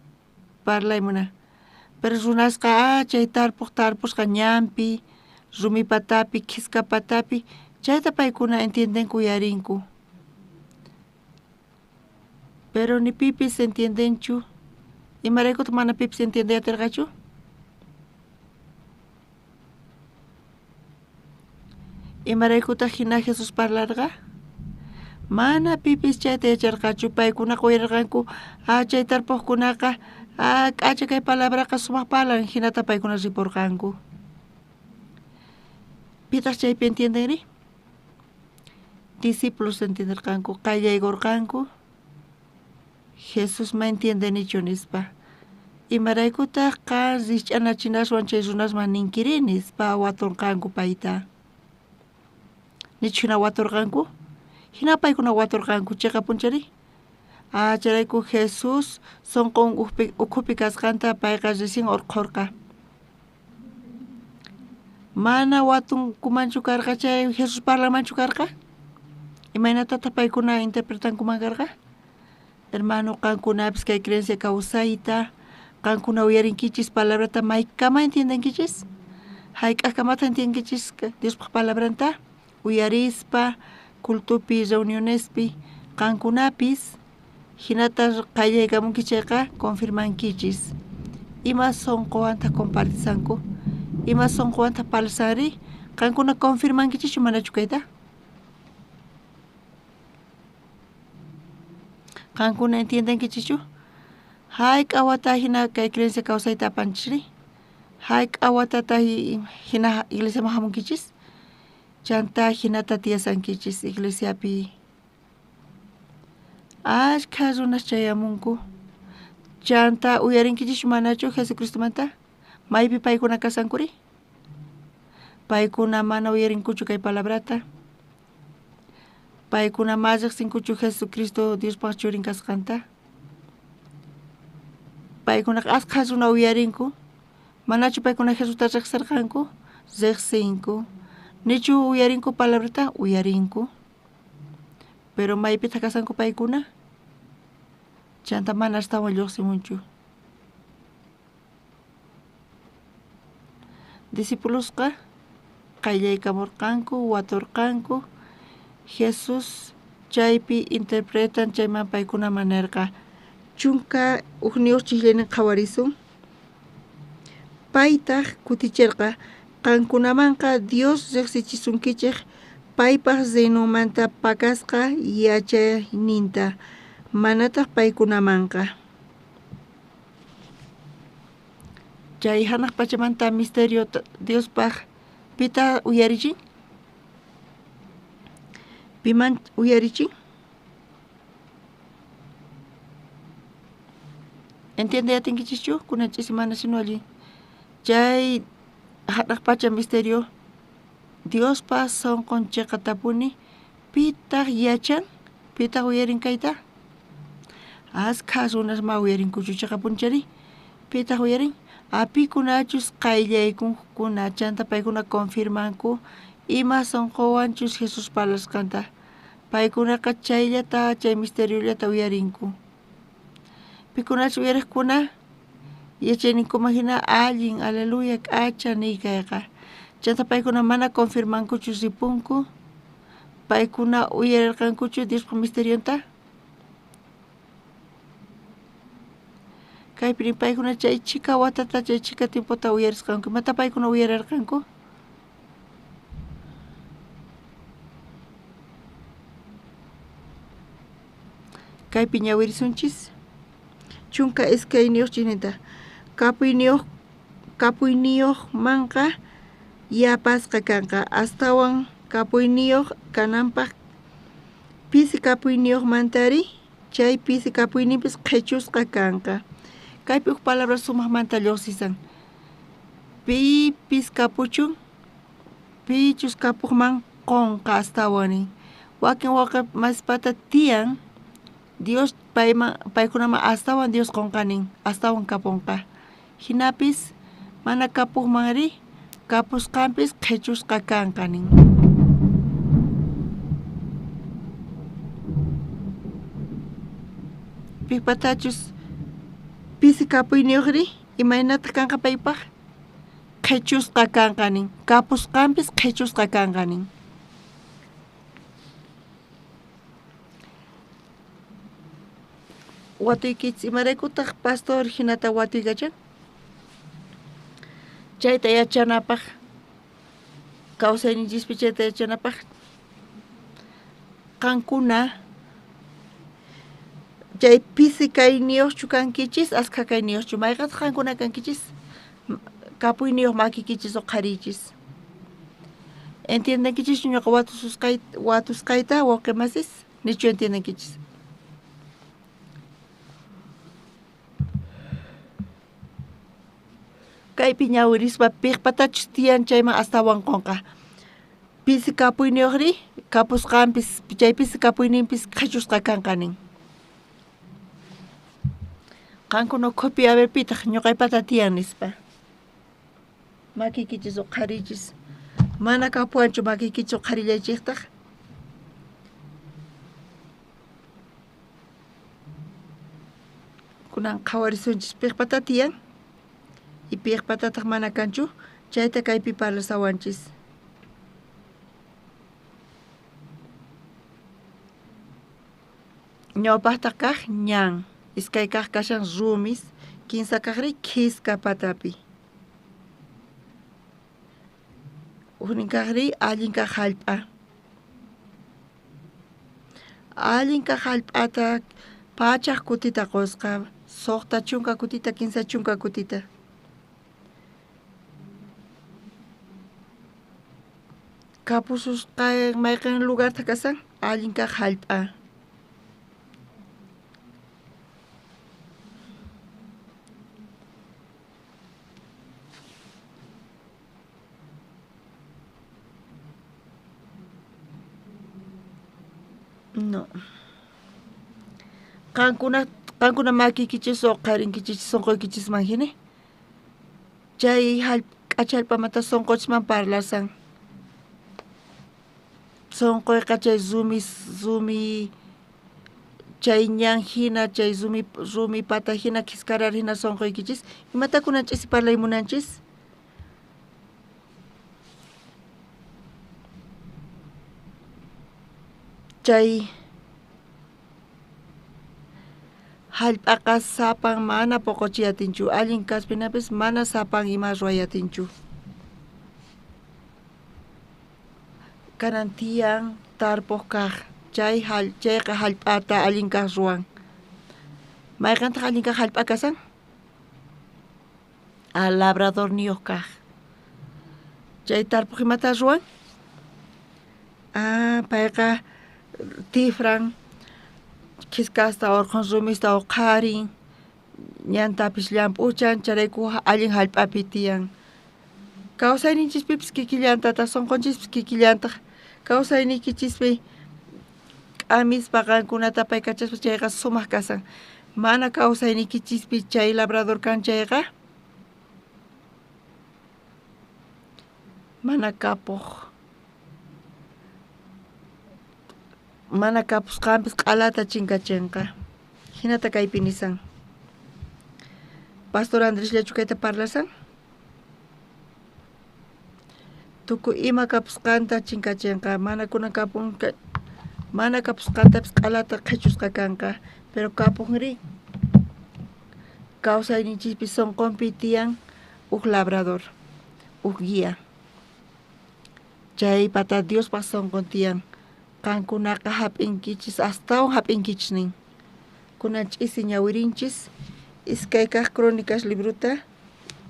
parlaymuna. Pero runasqa chay tarpusqa ñanpi, rumi patapi, kiska patapi, chayta paykuna entiendenku yarinku. Pero ni pipis entiendenchu. Imaraykuta mana pipis entiendeyatirqachu? Imaraykuta hina Jesús parlarqa? Mana pipis chayta yacharqachu. Paykunaqa uyararqanku chay tarpuqkunaqa k'acha kay palabraqa sumaq palan hinata paykuna ripurqanku. Pitas chaypi entiendenri? Discípulos entenderqanku, qayllaykurqanku. Jesús ma entiendenichu nispa. Imaraykutaqqa zikch'anachinaswan chay runasman ninkiri nispa waturqanku payta. Nichu hina waturqanku? Hina paykuna waturqanku chayqa punchari? Charayku Jesús sunqun ukhupi kasqanta payqa risin urqurqa. Mana watunkumanchu karqa chay Jesús parlamanchu karqa? Imaynatata paykuna interpretankuman karqa? Hermano, qankunapis kay creencia kawsayta, qankuna uyarinkichis palabrata maykama entiendenkichis? Hayk'aqkamata entiendenkichis Diospa palabranta? Uyarispa, cultupi, reunionespi, qankunapis hinata qayllaykamunkichayqa confirmankichis. Ima sonqowanta compartisanku, ima sonqowanta palsari, qankuna confirmankichischu manachu kayta? Qankuna entiendenkichichu? Hayk'awata hina kay creencia kawsayta apanchiri? Hayk'awatata hina iglesiaman hamunkichis? Chanta hinata tiyasankichis iglesiapi. Ashkha runas chayamunku. Chanta uyarinkichis manachu Jesucristomanta? Maypi paykuna kasankuri? Paykuna mana uyarinkuchu kay palabrata. paykuna mallaq sinkuchu Jesucristo Dios churin kasqanta paykuna asqa runa uyarinku manachu paykuna Jesusta riqsirqanku riqsinku nichu uyarinku palabrata uyarinku pero maypita kasanku paykuna chanta mana astawan lluqsimunchu discipulusqa qayllaykamurqanku waturqanku Jesus chaypi interpretan chayman paykuna manerqa chunka uqniyuq chiqllinin qhawarisun paytaq kutichirqa qankunamanqa Dios riqsichisunkichik paypaq rinumanta pakasqa yachayninta manataq paykunamanqa chay hanaq pachamanta misterio Diospaq pita uyarichin piman uyarichin entiende atinkichichu kunanchis mana sino allí chay hanaq pacha misterio Diospa sonqonchiqa tapuni pitaq yachan pitaq uyarin kayta asqa runasma uyarinkuchu chayqa punchari pitaq uyarin apikunachus qayllaykunkuna chanta paykuna confirmanku ima sonqowanchus Jesus palasqanta paykunaqa chayllata chay misteriollata uyarinku pikunachu uyariqkuna yachayninkuman hina allin aleluya k'acha niykayqa chanta paykuna mana confirmankuchu ripunku paykuna uyarirqankuchu Diospa misterionta kaypiri paykuna chay chika watata chay chika tiempota uyarisqanku mata paykuna uyarirqanku kaypi ñawirisunchis chunka iskayniyuq chininta kapuyniyuq manqa yapasqa kanqa astawan kapuyniyuq kananpaq pisi kapuyniyuq mantari chay pisi kapuyninpis qhechusqa kanqa kaypi uq palabra sumaqmanta lluqsisan pipis kapuchun pichus kapuqman qonqa astawani wakin waqay maspata tiyan Dios paykunaman astawan Dios qonqanin astawan kapunqa hinapis mana kapuqmanri kapusqanpis qhechusqa kanqanin piqpatachus pisi kapuyniyuqri imaynata kanqa paypaq qhechusqa kanqanin kapusqanpis qhechusqa kanqanin watuykich imaraykutaq pastor hinata watuykachan chayta yachanapaq kawsayninchikpi chayta yachanapaq qankuna chay pisi kayniyuqchu kankichis asqa kayniyuqchu mayqataq qankuna kankichis kapuyniyuq makikichis qharichis entiendenkichis ñuqa watusqayta wawqimasis nichu entiendenkichis kaypi ñawirispa piqpatachus tiyan chayman astawan qonqa pisi kapuyniyuqri kapusqanpis chay pisi kapuyninpis qhechusqa kanqanin qankuna ukhupi a ver pitaq ñuqaypata tiyan nispa makikichis qharichis mana kapuanchu makikichis qharillaychiqtaq kunan qhawarisunchis piqpata tiyan y piqpatataq mana kanchu chayta kaypi parlasawanchis ñawpaqtaq kaq ñan iskay kaq kashan rumis kinsa kaqri qhisqa patapi uqnin kaqri allin kaq hallp'ata pachaq kutita qusqa suqta chunka kutita kinsa chunka kutita kapususqa mayqin lugarta kasan allin kaq hallp'a No. Kankuna makikichis o qarinkichis sonqoykichis manhini. Chay k'achalpamanta sonqochman parlasan. Sonqoyqa chay zumi chay ñan hina chay rumi pata hina kiskarar hina sonqoykichis. Imatakunanchis parlaymunanchis. Chay hallp'aqa sapan mana poqochiyatinchu allin kaspinapis mana sapan ima ruwayatinchu. Kanan tiyan tarpuq kaq chayqa hallp'ata allin kaq ruwan. Mayqantaq allin kaq hallp'a kasan? Labrador niyuq kaq. Chay tarpuq imata ruwan? Payqa tifran kiskasta urqun rumista qarin ñantapish llamp'uchan charayku allin hallp'api tiyan. Kawsayninchispipis kikillantata sonqonchispis kikillantaq kawsayniykichispi k'amispa qankunata pay kachaspa chayqa sumaq kasan. Mana kawsayniykichispi chay labrador kan chayqa mana kapusqanpis q'alata chinkachinqa. Hinata kaypi nisan. Pastor Andrés llachu kayta parlasan? Tukuy ima kapusqanta chinkachinqa mana kapusqantapis q'alata qhichusqa kanqa. Pero kapunri kawsayninchikpi sonqonpi tiyan uq labrador, uq guía. Chay pata Diospaq sonqon tiyan. Kankunaqa hap'inkichis astawan hap'inkichis nin. Kunanch'isi ñawirinchis iskay kaq crónicas libruta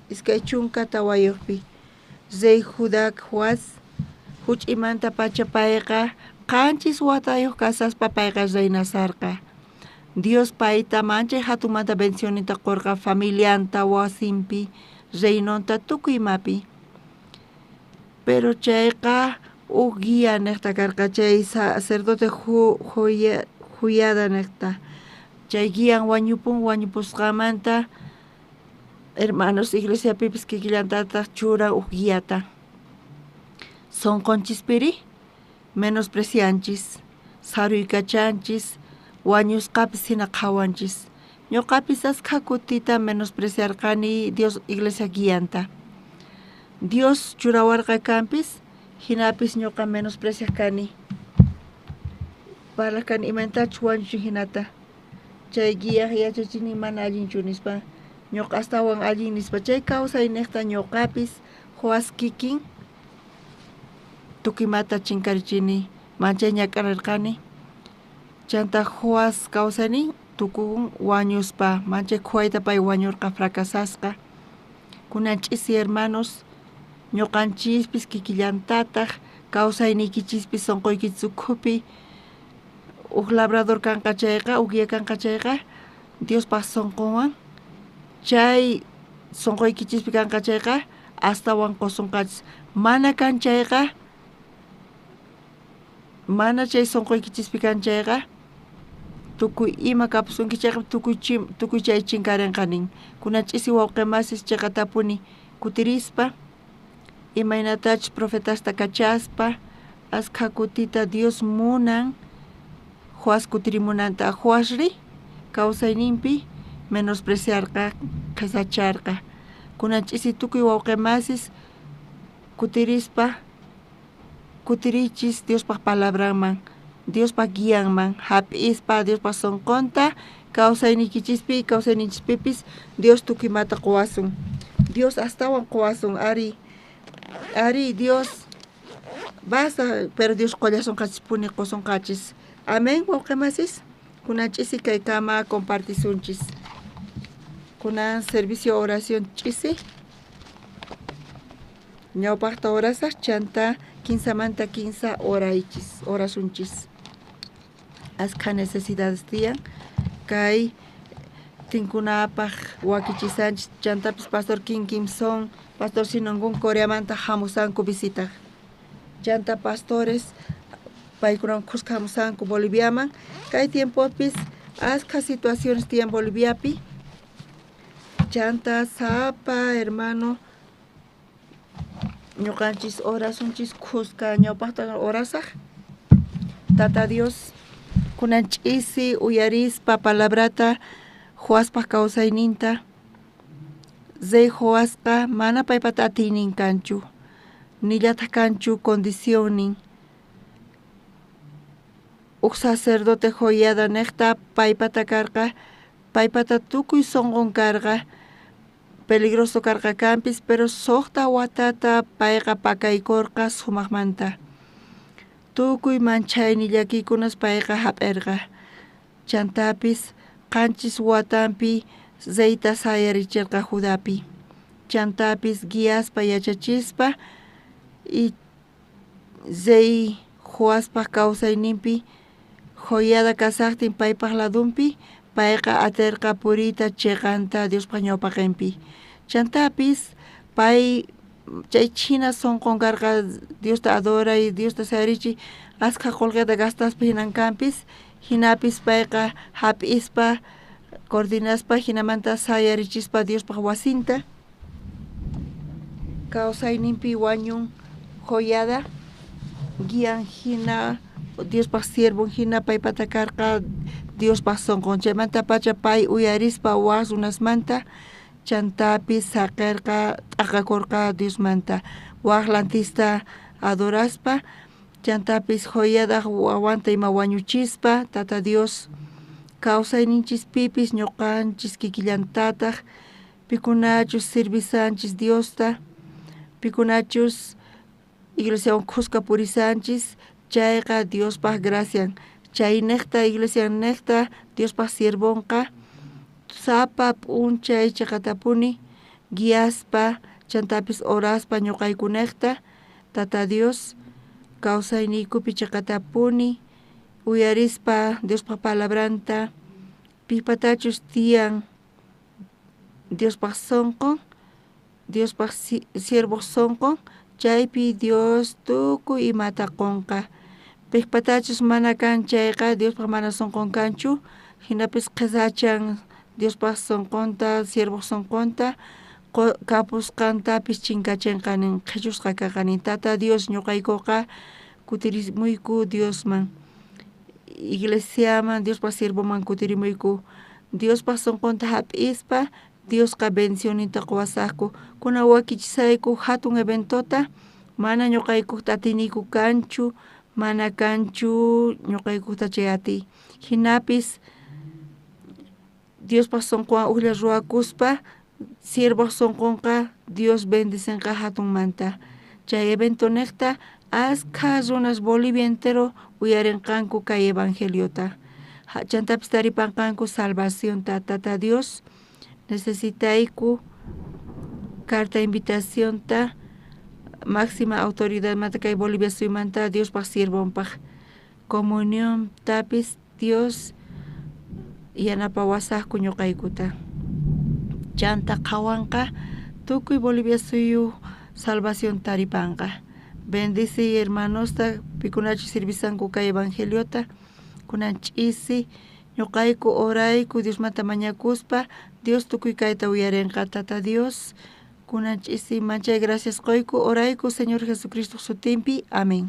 iskay chunka tawayuqpi Rey Judá Joás huch'imanta pacha payqa qanchis watayuq kasaspa payqa reynasarqa. Dios payta manchay hatunmanta bendicioninta qurqa familianta wasinpi reynonta tukuy imapi. Pero chayqa guía niqta karqa chay sacerdote Juyada niqta. Chay guían wañupusqamanta hermanos iglesiapipis kikillantata churan guíata. Sonqonchispiri menosprecianchis, saruykachanchis, wañusqapis hina qhawanchis. Ñuqapis asqa kutita menospreciarqani Dios iglesia guianta. Dios churawarqa kanpis hinapis ñuqa menospreciarqani. Parlaqani imantachu wañuchin hinata. Chay guía yachachini mana allinchu nispa. Ñuqa astawan allin nispa. Chay kawsay niqta ñuqapis Joás kikin tukimata chinkarichini manchay ñakararqani. Chanta Joás kawsani tukun wañuspa manchay khuayta pay wañurqa fracasasqa. Kunanch'isi hermanos ñuqanchispis kikillantataq kawsaynikichispis sonqoykichis ukhupi uq labrador kanqa chayqa uq guía kanqa chayqa Diospaq sonqonwan chay sonqoykichispi kanqa chayqa astawan qusunqachis mana kan chayqa mana chay sonqoykichispi kan chayqa tukuy ima kapusunki chayqa tukuy chay chinkarinqanin. Kunanch'isi wawqimasis chayqa tapuni kutirispa imaynatachus profetasta kachaspa asqa kutita Dios munan Joás kutirimunanta Joásri kawsayninpi menospreciarqa qasacharqa. Kunanch'isi tukuy wawqimasis kutirispa kutirichis Diospaq palabraman, Diospaq guianman, hap'ispa Diospaq sonqonta kawsaynikichispi kawsayninchispipis Dios tukuymata quwasun. Dios astawan quwasun ari Dios basta pero Dios qollasunqachis puni qusunqachis. Amén wawqimasis. Kunanch'isi kaykama compartisunchis. Kunan servicio oración ch'isi. Ñawpaqta orasaq chanta 15 orasunchis. Asqa necesidades tiyan kay tinkunapaq wakichisanchis chantapis pastor Kim Son, pastor Sinongun Coreamanta hamusanku visitaq. Chanta pastores paykuna kusqamusanku Boliviaman. Kay tiempopis asqa situaciones tiyan Boliviapi. Chanta sapa hermano ñuqanchis orasunchis kusqa ñawpaqta orasaq. Tata Dios kunanch'isi uyarispa palabrata huaspaq kawsayninta zay huasqa mana paypata atiynin kanchu nillataq kanchu condicionnin uk sacerdote joyada niqta paypata karqa paypata tukuy sonqon karqa peligroso karqa kanpis pero suqta watata payqa pakaykurqa sumaqmanta tukuy manchayni llakikunas payqa hap'irqa chantapis qanchis watanpi zayta sayarichirqa Judapi chantapis guiaspa yachachispa y zay huaspaq kawsayninpi joyada kasaqtin paypaq ladunpi payqa atirqa purita chiqanta Diospaq ñawpaqinpi chantapis pay chay china sonqon karqa Diosta adora y Diosta sayarichi asqa qullqita gastaspa hinankanpis hinapis payqa hap'ispa coordinaspa hinamanta sayarichispa Diospaq wasinta kawsayninpi wañun joyada guian hina Diospaq siervon hina paypata karqa Diospaq sonqon chaymanta pacha pay uyarispa waq runasmanta chantapis saqirqa t'aqakurqa Diosmanta waq lantista adoraspa chantapis joyada wawanta ima wañuchispa Tata Dios kawsayninchis pipis ñuqanchis kikillantataq pikunachus servisanchis Diosta pikunachus iglesiawan kusqa purisanchis chayqa Diospaq gracian chay niqta iglesia niqta Diospaq siervonqa sapa p'unchay chaqatapuni guiaspa chantapis oraspa ñuqaykuniqta Tata Dios kawsayniykupi chaqatapuni uyarispa Diospaq palabranta pipatachus tiyan Diospaq sonqon Diospaq siervo sonqon chaypi Dios tukuy imata qunqa piqpatachus mana kan chayqa Diospaq mana sonqon kanchu hinapis qisachan Diospaq sonqonta siervo sonqonta kapusqantapis chinkachinqanin qhichusqa kaqanin Tata Dios ñuqaykuqa kutirimuyku Diosman iglesiaman Diospaq siervoman kutirimuyku Diospaq sonqonta hap'ispa Diosqa bendicioninta quwasaqku kuna wakichisayku hatun eventota mana ñuqaykuqta atiniyku kanchu mana kanchu ñuqaykuqta chay atiy hinapis Diospaq sonqon uqlla ruwakuspa siervaq sonqonqa Dios bendicenqa hatunmanta chay evento niqta asqa runas Bolivia entero uyarinqanku kay evangeliota chantapis taripanqanku salvacionta Tata Dios necesitayku carta invitacionta máxima autoridad manta kay Bolivia suymanta Diospaq siervonpaq comunión tapis Dios yanapawasaqku ñuqaykuta chanta qhawanqa tukuy Bolivia suyu salvación taripanqa bendice hermanosta pikunachus servisanku kay evangeliota kunanch'isi ñuqayku orayku Diosmanta mañakuspa Dios tukuy kayta uyarinqa Tata Dios kunanch'isi manchay gracias qoyku orayku Señor Jesucristo sutinpi amén.